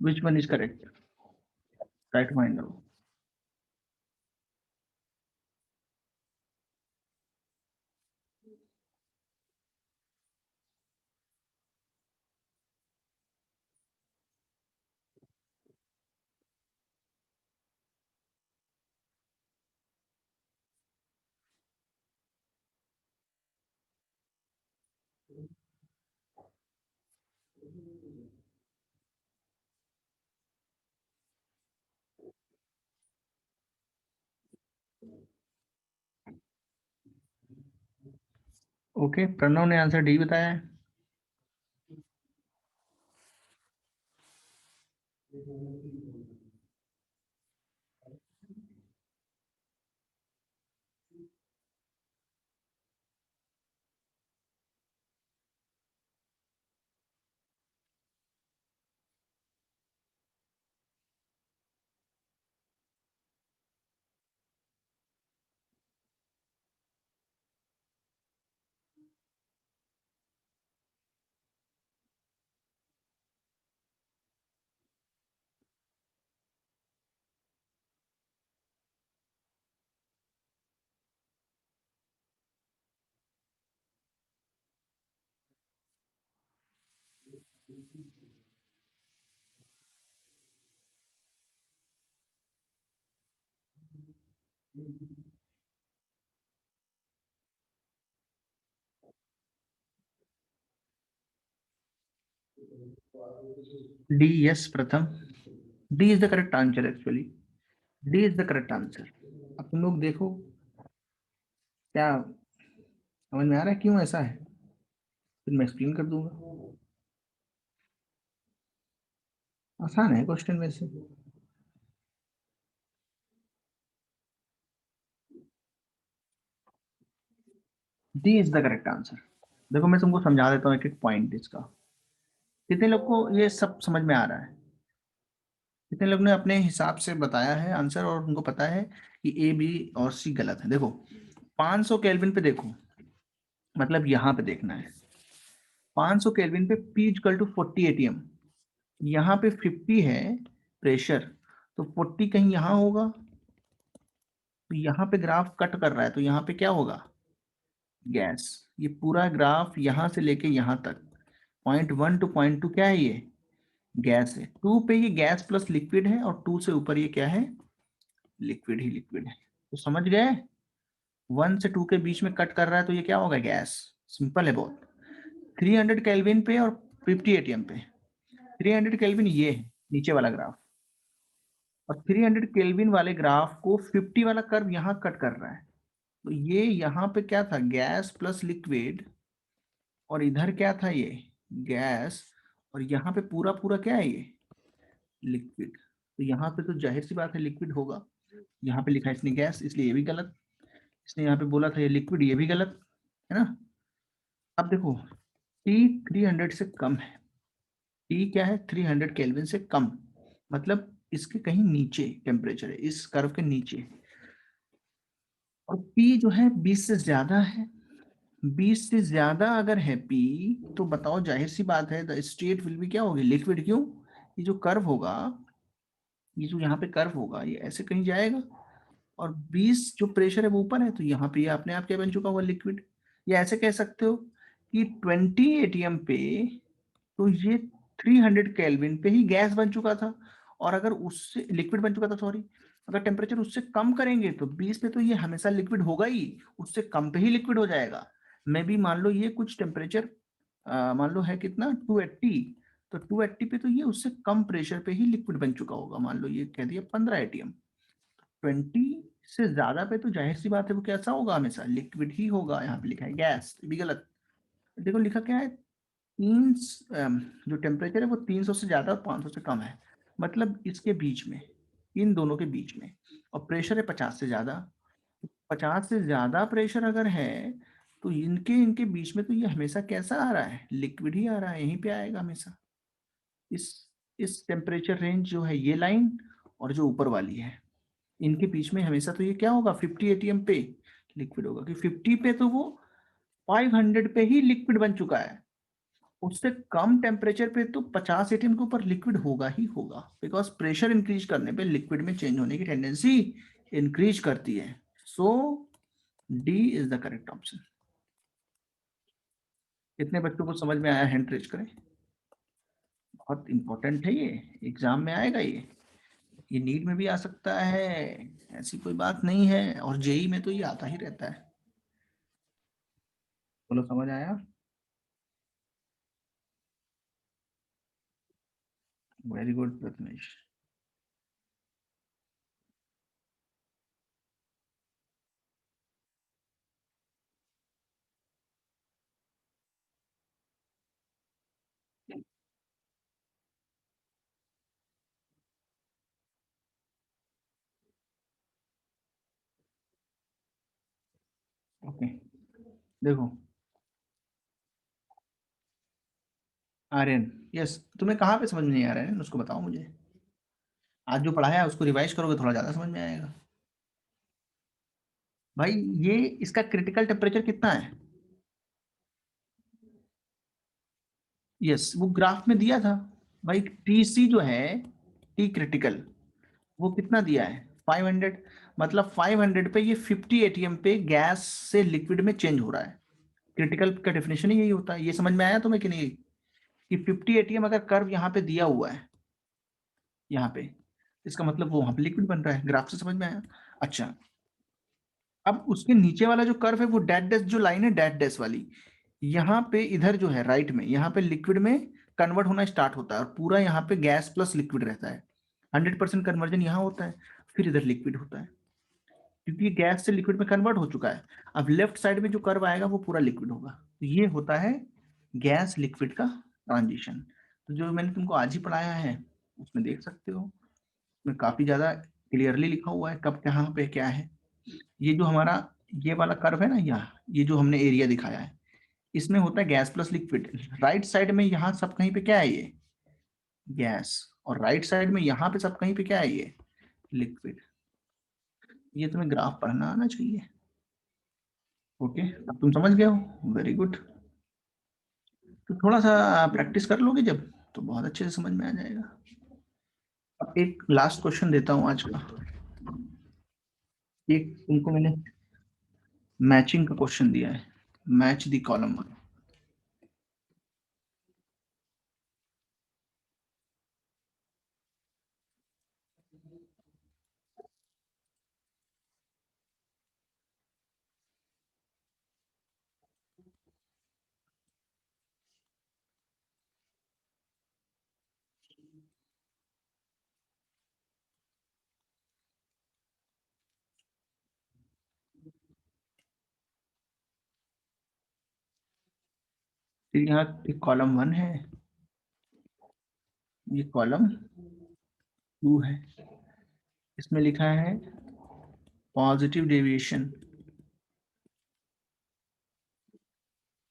Which one is correct? Try to find out. Okay, Pranav ने आंसर डी बताया है। D, yes Pratham, D is the correct answer. Actually D is the correct answer. अब तुम लोग देखो क्या समझ में आ रहा है क्यों ऐसा है। फिर मैं एक्सप्लेन कर दूंगा। आसान है क्वेश्चन वैसे। D is the correct answer. देखो मैं तुमको समझा देता हूँ एक एक पॉइंट इसका। कितने लोग को ये सब समझ में आ रहा है? कितने लोग ने अपने हिसाब से बताया है आंसर और उनको पता है कि ए बी और सी गलत है? देखो 500 केल्विन पे देखो, मतलब यहाँ पे देखना है। 500 केल्विन पे P इक्वल टू 40 ATM, यहाँ पे 50 है प्रेशर, तो 40 कहीं यहाँ होगा, तो यहाँ पे ग्राफ कट कर रहा है, तो यहाँ पे क्या होगा? गैस। ये पूरा ग्राफ यहाँ से लेके यहाँ तक पॉइंट 1 टू पॉइंट 2 क्या है? ये गैस है। 2 पे ये गैस प्लस लिक्विड है और 2 से ऊपर ये क्या है? लिक्विड ही लिक्विड है। तो समझ गए? 1 से 2 के बीच में कट कर रहा है तो ये क्या होगा? गैस। सिंपल है बहुत। 300 केल्विन पे और 50 ATM पे। 300 केल्विन ये है नीचे वाला ग्राफ, और 300 केल्विन वाले ग्राफ को 50 वाला कर्व यहाँ कट कर रहा है। तो ये यहाँ पे क्या था? गैस प्लस लिक्विड, और इधर क्या था? ये गैस, और यहाँ पे पूरा पूरा क्या है? ये लिक्विड। तो यहाँ पे तो जाहिर सी बात है लिक्विड होगा। यहाँ पे लिखा है इसने गैस, इसलिए ये भी गलत। इसने यहाँ पे बोला था ये लिक्विड, ये भी गलत है ना। अब देखो T 300 से कम है। T क्या है? 300 केल्विन से कम, मतलब इसके कहीं नीचे टेम्परेचर है, इस कर्व के नीचे। और P जो है 20 से ज्यादा है। 20 से ज्यादा अगर है P, तो बताओ जाहिर सी बात है द स्टेट विल बी क्या होगी? लिक्विड। क्यों? ये जो कर्व होगा, ये जो यहाँ पे कर्व होगा, ये ऐसे कहीं जाएगा, और 20 जो प्रेशर है वो ऊपर है, तो यहाँ पे ये अपने आप क्या बन चुका होगा? लिक्विड। या ऐसे कह सकते हो कि 20 ATM पे तो ये 300 केल्विन पे ही गैस बन चुका था, और अगर उससे लिक्विड बन चुका था, सॉरी, अगर टेम्परेचर उससे कम करेंगे तो 20 पे तो ये हमेशा लिक्विड होगा ही, उससे कम पे ही लिक्विड हो जाएगा। मैं भी मान लो ये कुछ टेम्परेचर मान लो है कितना? 280, तो 280 पे तो ये उससे कम प्रेशर पे ही लिक्विड बन चुका होगा। मान लो ये कह दिया 15 ATM। 20 से ज्यादा पे तो जाहिर सी बात है वो कैसा होगा? हमेशा लिक्विड ही होगा। यहाँ पे लिखा है गैस, ये भी गलत। देखो लिखा क्या है? जो टेम्परेचर है वो 300 से ज्यादा और 500 से कम है, मतलब इसके बीच में, इन दोनों के बीच में। और प्रेशर है 50 से ज्यादा। 50 से ज्यादा प्रेशर अगर है तो इनके इनके बीच में तो ये हमेशा कैसा आ रहा है? लिक्विड ही आ रहा है, यहीं पे आएगा हमेशा। इस टेम्परेचर रेंज जो है ये लाइन और जो ऊपर वाली है, इनके बीच में हमेशा तो ये क्या होगा? 50 ATM पे लिक्विड होगा, कि 50 पे तो वो 500 पे ही लिक्विड बन चुका है। उससे कम टेम्परेचर पे तो 50 ATM के ऊपर लिक्विड होगा ही होगा, बिकॉज प्रेशर इंक्रीज करने पे लिक्विड में चेंज होने की टेंडेंसी इंक्रीज करती है। So D is the correct option. कितने बच्चों को समझ में आया? हैंड रेज करें। बहुत इंपॉर्टेंट है ये, एग्जाम में आएगा ये नीट में भी आ सकता है, ऐसी कोई बात नहीं है, और जेई में तो ये आता ही रहता है। बोलो समझ आया? Very good Prathamesh. ओके देखो आर्यन, यस, तुम्हें कहाँ पे समझ में नहीं आ रहा है उसको बताओ मुझे। आज जो पढ़ाया है उसको रिवाइज करोगे थोड़ा ज्यादा समझ में आएगा। भाई ये इसका क्रिटिकल टेम्परेचर कितना है? यस, वो ग्राफ में दिया था भाई। टीसी जो है, टी क्रिटिकल, वो कितना दिया है? 500। मतलब 500 पे ये 50 ATM पे गैस से लिक्विड में चेंज हो रहा है। क्रिटिकल का डेफिनेशन ही यही होता है। ये समझ में आया तुम्हें कि नहीं? कि 50 ATM अगर कर्व यहाँ पे दिया हुआ है, यहाँ पे, इसका मतलब वो वहां पे लिक्विड बन रहा है। ग्राफ से समझ में आया? अच्छा, अब उसके नीचे वाला जो कर्व है वो डैट डैश जो लाइन है, डैट डैश वाली, यहाँ पे इधर जो है राइट में, यहाँ पे लिक्विड में कन्वर्ट होना स्टार्ट होता है, और पूरा यहाँ पे गैस प्लस लिक्विड रहता है। 100% कन्वर्जन यहाँ होता है, फिर इधर लिक्विड होता है, क्योंकि ये गैस से लिक्विड में कन्वर्ट हो चुका है। अब लेफ्ट साइड में जो कर्व आएगा वो पूरा लिक्विड होगा। तो ये होता है गैस लिक्विड का ट्रांजिशन। तो जो मैंने तुमको आज ही पढ़ाया है उसमें देख सकते हो, उसमें काफी ज्यादा क्लियरली लिखा हुआ है कब कहाँ पे क्या है। ये जो हमारा ये वाला कर्व है ना, यहाँ ये जो हमने एरिया दिखाया है, इसमें होता है gas plus liquid. Right side में यहाँ सब कहीं पे क्या है, ये गैस, और राइट साइड में यहाँ पे सब कहीं पे क्या है, ये लिक्विड। ये तुम्हें ग्राफ पढ़ना आना चाहिए। ओके, अब तुम समझ गए हो, वेरी गुड। तो थोड़ा सा प्रैक्टिस कर लोगे जब, तो बहुत अच्छे से समझ में आ जाएगा। अब एक लास्ट क्वेश्चन देता हूं आज का। एक तुमको मैंने मैचिंग का क्वेश्चन दिया है, मैच द कॉलम वन। फिर यहाँ एक कॉलम वन है, ये कॉलम टू है, इसमें लिखा है पॉजिटिव डेविएशन,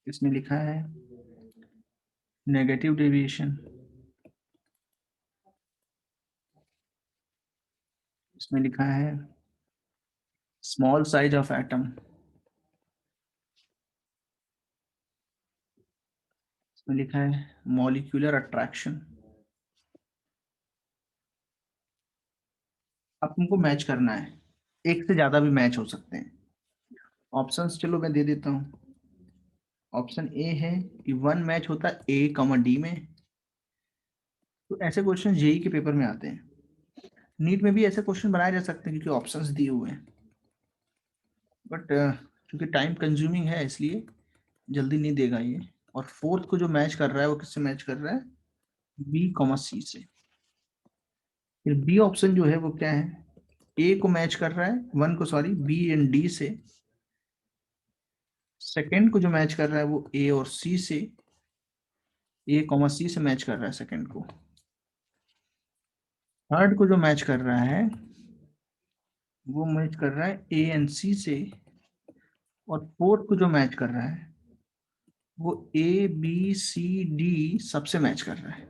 इसमें लिखा है नेगेटिव डेविएशन, इसमें लिखा है स्मॉल साइज ऑफ एटम, इसमें लिखा है मॉलिक्यूलर अट्रैक्शन। अब तुमको मैच करना है, एक से ज्यादा भी मैच हो सकते हैं। ऑप्शंस चलो मैं दे देता हूँ। ऑप्शन ए है कि वन मैच होता है ए कॉमा डी में। तो ऐसे क्वेश्चन जेई के पेपर में आते हैं, नीट में भी ऐसे क्वेश्चन बनाए जा सकते हैं क्योंकि ऑप्शंस दिए हुए हैं, बट क्योंकि टाइम कंज्यूमिंग है इसलिए जल्दी नहीं देगा ये। और फोर्थ को जो मैच कर रहा है वो किससे मैच कर रहा है, बी कॉमा सी से। फिर बी ऑप्शन जो है वो क्या है, ए को मैच कर रहा है, वन को सॉरी, बी एंड डी से। सेकेंड को जो मैच कर रहा है वो ए और सी से, ए कॉमा सी से मैच कर रहा है सेकेंड को। थर्ड को जो मैच कर रहा है वो मैच कर रहा है ए एंड सी से। और फोर्थ को जो मैच कर रहा है वो ए बी सी डी सबसे मैच कर रहा है।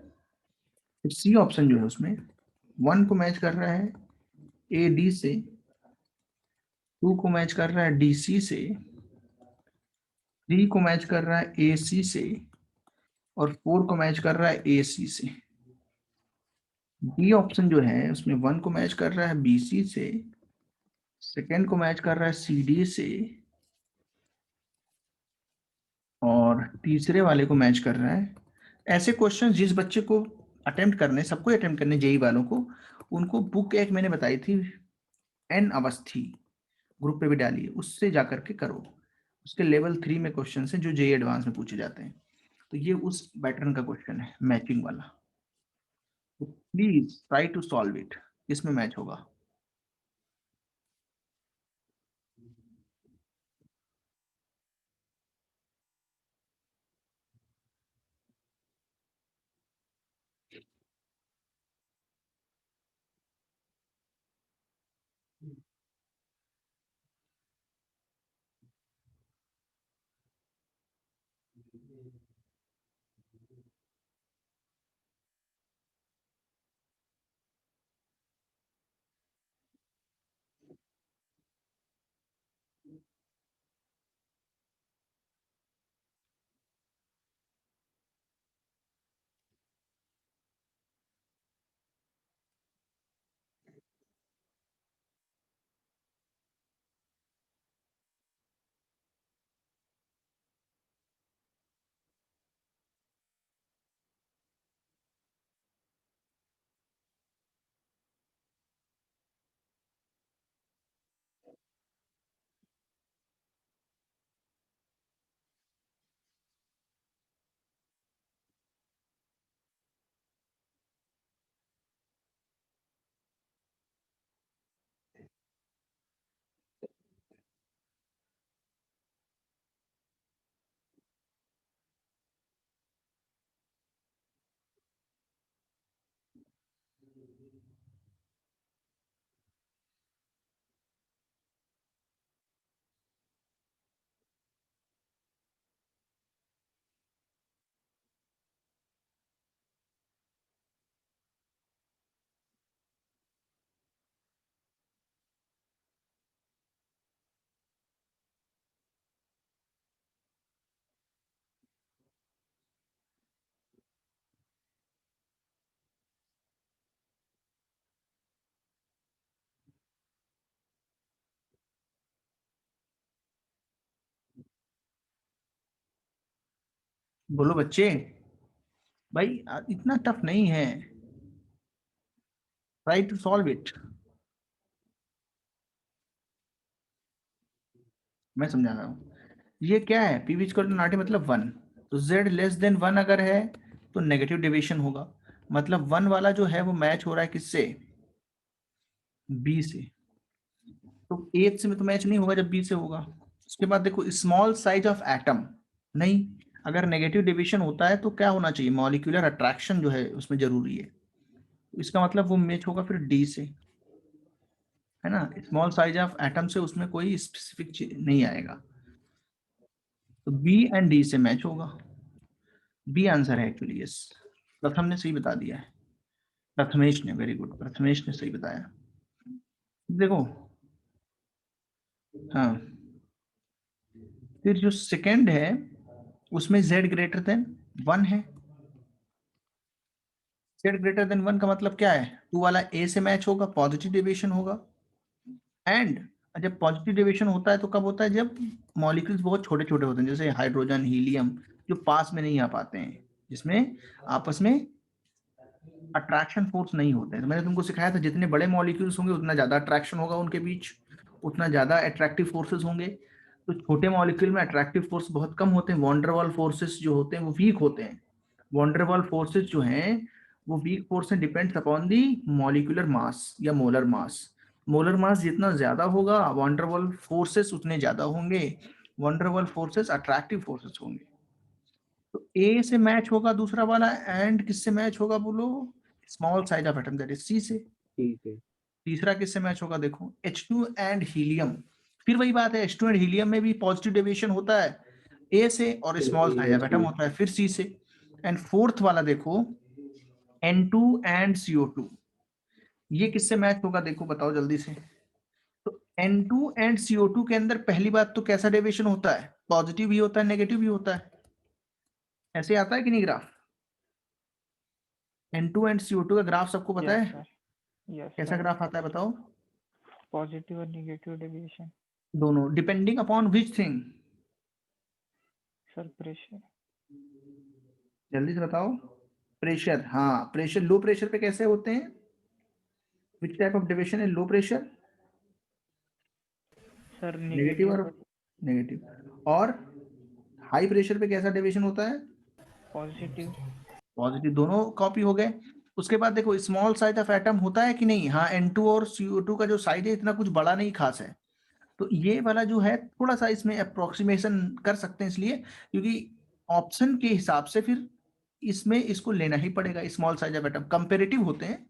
फिर सी ऑप्शन जो है उसमें वन को मैच कर रहा है ए डी से, टू को मैच कर रहा है डी सी से, थ्री को मैच कर रहा है ए सी से, और फोर को मैच कर रहा है ए सी से। डी ऑप्शन जो है उसमें वन को मैच कर रहा है बी सी से, सेकेंड को मैच कर रहा है सी डी से, और तीसरे वाले को मैच कर रहा है। ऐसे क्वेश्चन जिस बच्चे को अटेम्प्ट करने, सबको अटेम्प्ट करने जेई वालों को, उनको बुक एक मैंने बताई थी एन अवस्थी, ग्रुप पे भी डाली है, उससे जाकर के करो। उसके लेवल 3 में क्वेश्चन है जो जेई एडवांस में पूछे जाते हैं। तो ये उस पैटर्न का क्वेश्चन है मैचिंग वाला। तो please try to solve it, इसमें मैच होगा। बोलो बच्चे, भाई इतना टफ नहीं है, ट्राई टू सॉल्व इट। मैं समझा रहा हूँ। ये क्या है, पी विच नॉट मतलब 1, तो z लेस देन 1 अगर है तो नेगेटिव डेविएशन होगा, मतलब 1 वाला जो है वो मैच हो रहा है किससे, b से। तो 8 से में तो मैच नहीं होगा जब b से होगा। उसके बाद देखो स्मॉल साइज ऑफ एटम, नहीं, अगर नेगेटिव डेविएशन होता है तो क्या होना चाहिए, मॉलिक्यूलर अट्रैक्शन जो है उसमें जरूरी है, तो इसका मतलब वो मैच होगा फिर डी से, है ना। स्मॉल साइज ऑफ एटम से उसमें कोई स्पेसिफिक चीज नहीं आएगा, तो बी एंड डी से मैच होगा। बी आंसर है एक्चुअली, यस, प्रथम ने सही बता दिया है, प्रथमेश ने, वेरी गुड, प्रथमेश ने सही बताया। देखो, हाँ, फिर जो सेकंड है उसमें z ग्रेटर देन 1 है। z ग्रेटर देन 1 का मतलब क्या है, 2 वाला a से मैच होगा, पॉजिटिव डेविएशन होगा। एंड जब पॉजिटिव डेविएशन होता है तो कब होता है, जब मॉलिक्यूल्स बहुत छोटे छोटे होते हैं, जैसे हाइड्रोजन, हीलियम, जो पास में नहीं आ पाते हैं, जिसमें आपस में अट्रैक्शन फोर्स नहीं होते हैं। तो मैंने तुमको सिखाया था जितने बड़े मॉलिक्यूल्स होंगे उतना ज्यादा अट्रैक्शन होगा उनके बीच, उतना ज्यादा अट्रैक्टिव फोर्सेस होंगे। तो छोटे मॉलिक्यूल में अट्रैक्टिव फोर्स बहुत कम होते हैं, वॉन्डरवॉल फोर्सेस जो होते हैं वो वीक होते हैं। वॉन्डरवॉल फोर्सेस जो हैं वो वीक फोर्स हैं, depends upon the molecular mass या मोलर मास। मोलर मास जितना ज्यादा होगा वॉन्डरवॉल फोर्सेस उतने ज्यादा होंगे, वॉन्डरवॉल फोर्सेस अट्रैक्टिव फोर्सेस होंगे। तो ए से मैच होगा दूसरा वाला, एंड किससे मैच होगा बोलो, small size of atom that is C से। ठीक है। तीसरा किससे मैच होगा, देखो H2 एंड हीलियम। फिर वही बात है, H2 एंड हीलियम में भी पॉजिटिव डेविएशन होता है ए से, और स्मॉल साइज ऑफ एटम होता है फिर सी से। एंड फोर्थ वाला देखो N2 एंड CO2, ये किससे मैच होगा, देखो बताओ जल्दी से। तो N2 एंड CO2 के अंदर पहली बात तो कैसा डेविएशन होता है, पॉजिटिव भी होता है नेगेटिव भी होता है, ऐसे आता है कि नहीं ग्राफ। N2 एंड CO2 का ग्राफ सबको पता यस है, सर, यस कैसा सर, ग्राफ आता है बताओ। पॉजिटिव और नेगेटिव डेविएशन। दोनों depending upon which thing, sir pressure. जल्दी से बताओ। प्रेशर, हाँ, प्रेशर लो प्रेशर पे कैसे होते हैं, विच टाइप ऑफ डेविएशन है लो प्रेशर, सर नेगेटिव और नेगेटिव। नेगेटिव। और हाई प्रेशर पे कैसा डेविएशन होता है, पॉजिटिव। पॉजिटिव, दोनों कॉपी हो गए। उसके बाद देखो स्मॉल साइज ऑफ एटम होता है कि नहीं, हाँ, N2 और CO2 का जो साइज है इतना कुछ बड़ा नहीं खास है, तो ये वाला जो है थोड़ा सा इसमें अप्रोक्सीमेशन कर सकते हैं, इसलिए क्योंकि ऑप्शन के हिसाब से फिर इसमें इसको लेना ही पड़ेगा, small size of atom comparative होते हैं।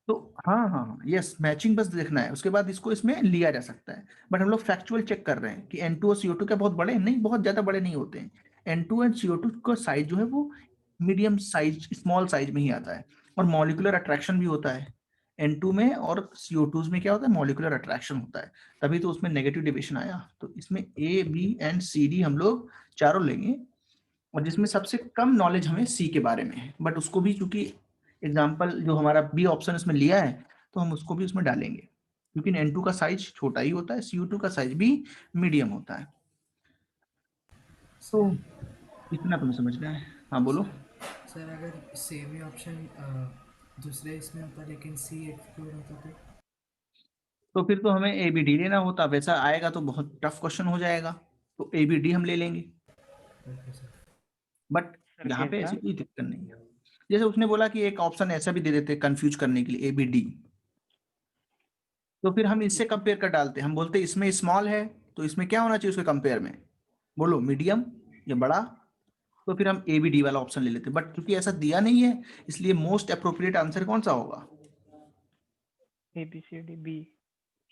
तो हाँ हाँ हाँ, यस, मैचिंग बस देखना है, उसके बाद इसको इसमें लिया जा सकता है। बट हम लोग फैक्चुअल चेक कर रहे हैं कि N2 और CO2 क्या बहुत बड़े नहीं, बहुत ज्यादा बड़े नहीं होते हैं। N2 एंड CO2 का साइज जो है वो मीडियम साइज, स्मॉल साइज में ही आता है। और मॉलिक्यूलर अट्रैक्शन भी होता है N2 में, और CO2 में क्या होता है, मॉलिक्यूलर अट्रैक्शन होता है, तभी तो उसमें नेगेटिव डेविएशन आया। तो इसमें A, B and C, D हम लोग चारों लेंगे, और जिसमें सबसे कम नॉलेज हमें सी के बारे में है, बट उसको भी चूंकि एग्जाम्पल जो हमारा बी ऑप्शन इसमें लिया है तो हम उसको भी उसमें डालेंगे, क्योंकि N2 का साइज छोटा ही होता है, CO2 का साइज भी मीडियम होता है। तो इतना तुम्हें समझना है, हाँ बोलो। सर अगर सेम ही ऑप्शन दूसरे इसमें होता लेकिन सी एक्सक्लूड होता तो फिर तो हमें ABD लेना होता, वैसा आएगा तो बहुत टफ क्वेश्चन हो जाएगा, तो ABD हम ले लेंगे। तो ओके सर। बट सर यहाँ पे कैसा? ऐसी कोई दिक्कत नहीं है, जैसे उसने बोला कि एक ऑप्शन ऐसा भी दे देते कंफ्यूज करने के लिए ABD, तो फिर हम इससे कंपेयर कर डालते, हम बोलते इसमें स्मॉल है तो इसमें क्या होना चाहिए उसके कंपेयर में, बोलो मीडियम या बड़ा, तो फिर हम ABD वाला ऑप्शन ले लेते, बट क्योंकि ऐसा दिया नहीं है इसलिए मोस्ट अप्रोप्रिएट आंसर कौन सा होगा। ABCD B।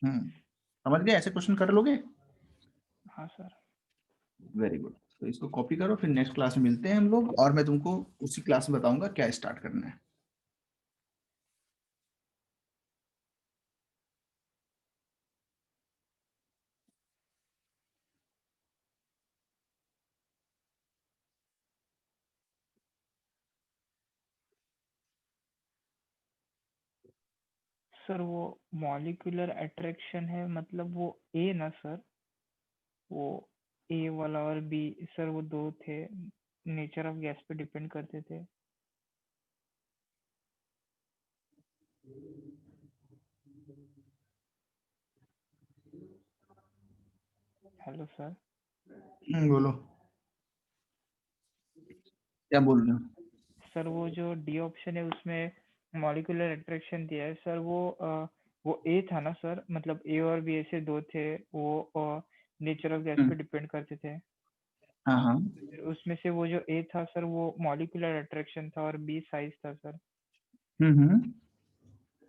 समझ गए, ऐसे क्वेश्चन कर लोगे। हाँ सर। वेरी गुड, तो इसको कॉपी करो, फिर नेक्स्ट क्लास में मिलते हैं हम लोग, और मैं तुमको उसी क्लास में बताऊंगा क्या स्टार्ट करना है। सर वो मॉलिक्यूलर अट्रैक्शन है, मतलब वो A ना सर, वो A वाला और B, सर वो दो थे, नेचर ऑफ गैस पे डिपेंड करते थे। Hello sir. बोलो क्या बोल रहे हो? सर वो जो डी ऑप्शन है उसमें मॉलिक्यूलर अट्रैक्शन दिया है सर, वो ए था ना सर, मतलब ए और बी ऐसे दो थे, वो नेचर ऑफ गैस पे डिपेंड करते थे। हाँ हाँ उसमें से वो जो ए था सर वो मॉलिक्यूलर अट्रैक्शन था और बी साइज था सर। हम्म।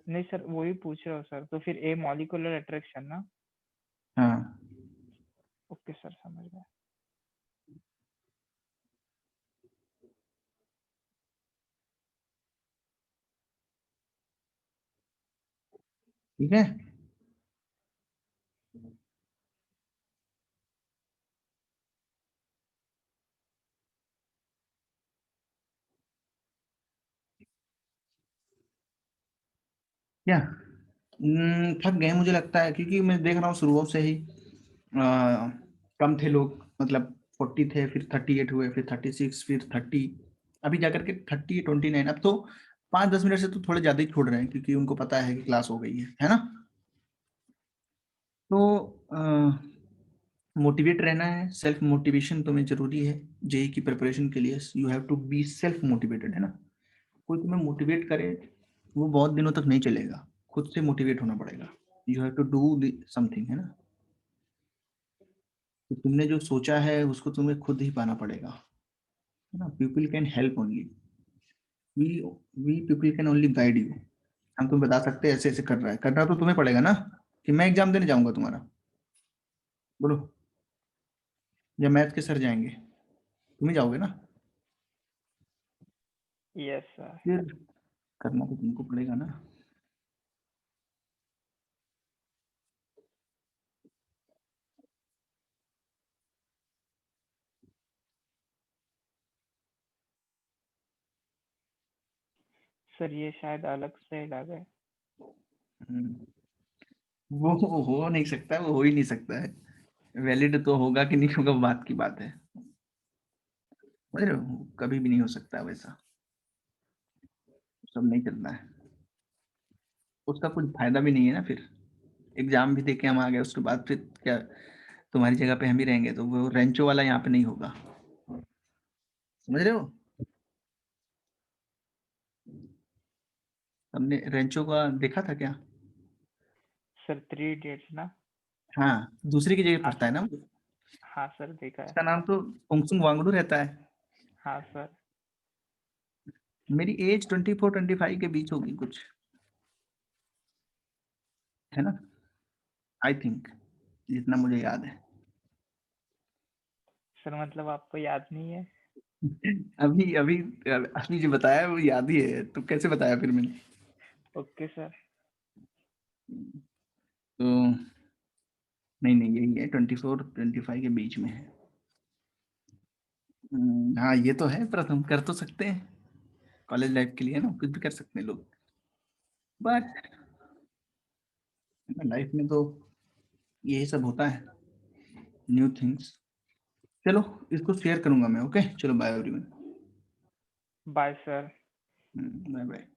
नहीं सर वही पूछ रहा हूँ सर, तो फिर ए मॉलिक्यूलर अट्रैक्शन ना। हाँ ओके सर समझ गया। ठीक है। क्या थक गए मुझे लगता है, क्योंकि मैं देख रहा हूँ शुरू से ही कम थे लोग, मतलब 40 थे, फिर 38 हुए, फिर 36, फिर 30, अभी जाकर के 29। अब तो 5-10 मिनट से तो थोड़े ज्यादा ही छोड़ रहे हैं, क्योंकि उनको पता है कि क्लास हो गई है ना। तो मोटिवेट रहना है, सेल्फ मोटिवेशन तुम्हें जरूरी है जेई की प्रिपरेशन के लिए। You have to be self motivated, है ना। कोई तुम्हें मोटिवेट करे वो बहुत दिनों तक नहीं चलेगा, खुद से मोटिवेट होना पड़ेगा। You have to do something, है ना। तो तुमने जो सोचा है उसको तुम्हें खुद ही पाना पड़ेगा, है ना। People can help only, we we people can only guide you. हम तुम्हें बता सकते हैं ऐसे ऐसे कर रहा है, करना तो तुम्हें पड़ेगा ना, कि मैं एग्जाम देने जाऊंगा तुम्हारा। बोलो, या मैथ के सर जाएंगे, तुम ही जाओगे ना। Yes sir. फिर करना तो तुमको पड़ेगा ना। सर ये शायद अलग से लगा है। हम्म, वो हो नहीं सकता, वो हो ही नहीं सकता है। वैलिड तो होगा कि नहीं होगा वो बात की बात है, समझ रहे हो, कभी भी नहीं हो सकता वैसा, सब नहीं चलता है। उसका कुछ फायदा भी नहीं है ना। फिर एग्जाम भी दे के हम आ गए, उसके बाद फिर क्या तुम्हारी जगह पे हम ही रहेंगे, तो वो रेंचो वाला यहाँ पे नहीं होगा, समझ रहे हो। हमने रेंचो का देखा था क्या? सर 3 इडियट्स ना। हाँ, दूसरे की जगह हाँ पढ़ता है ना वो। हाँ सर देखा है। उसका नाम तो पोंगसुंग वांगडू रहता है। हाँ सर। मेरी एज 24-25 के बीच होगी कुछ, है ना, आई थिंक, जितना मुझे याद है। सर मतलब आपको याद नहीं है? अभी अभी अभी जो बताया वो याद ही है, तो कैसे बताया फिर मैंने। Okay sir. तो नहीं नहीं, यही है, 24-25 के बीच में है। हाँ ये तो है, प्रथम कर तो सकते हैं, कॉलेज लाइफ के लिए ना कुछ भी कर सकते हैं लोग, बट लाइफ में तो यही सब होता है, न्यू थिंग्स। चलो, इसको शेयर करूंगा मैं, ओके, चलो bye everyone. Bye sir. Bye bye.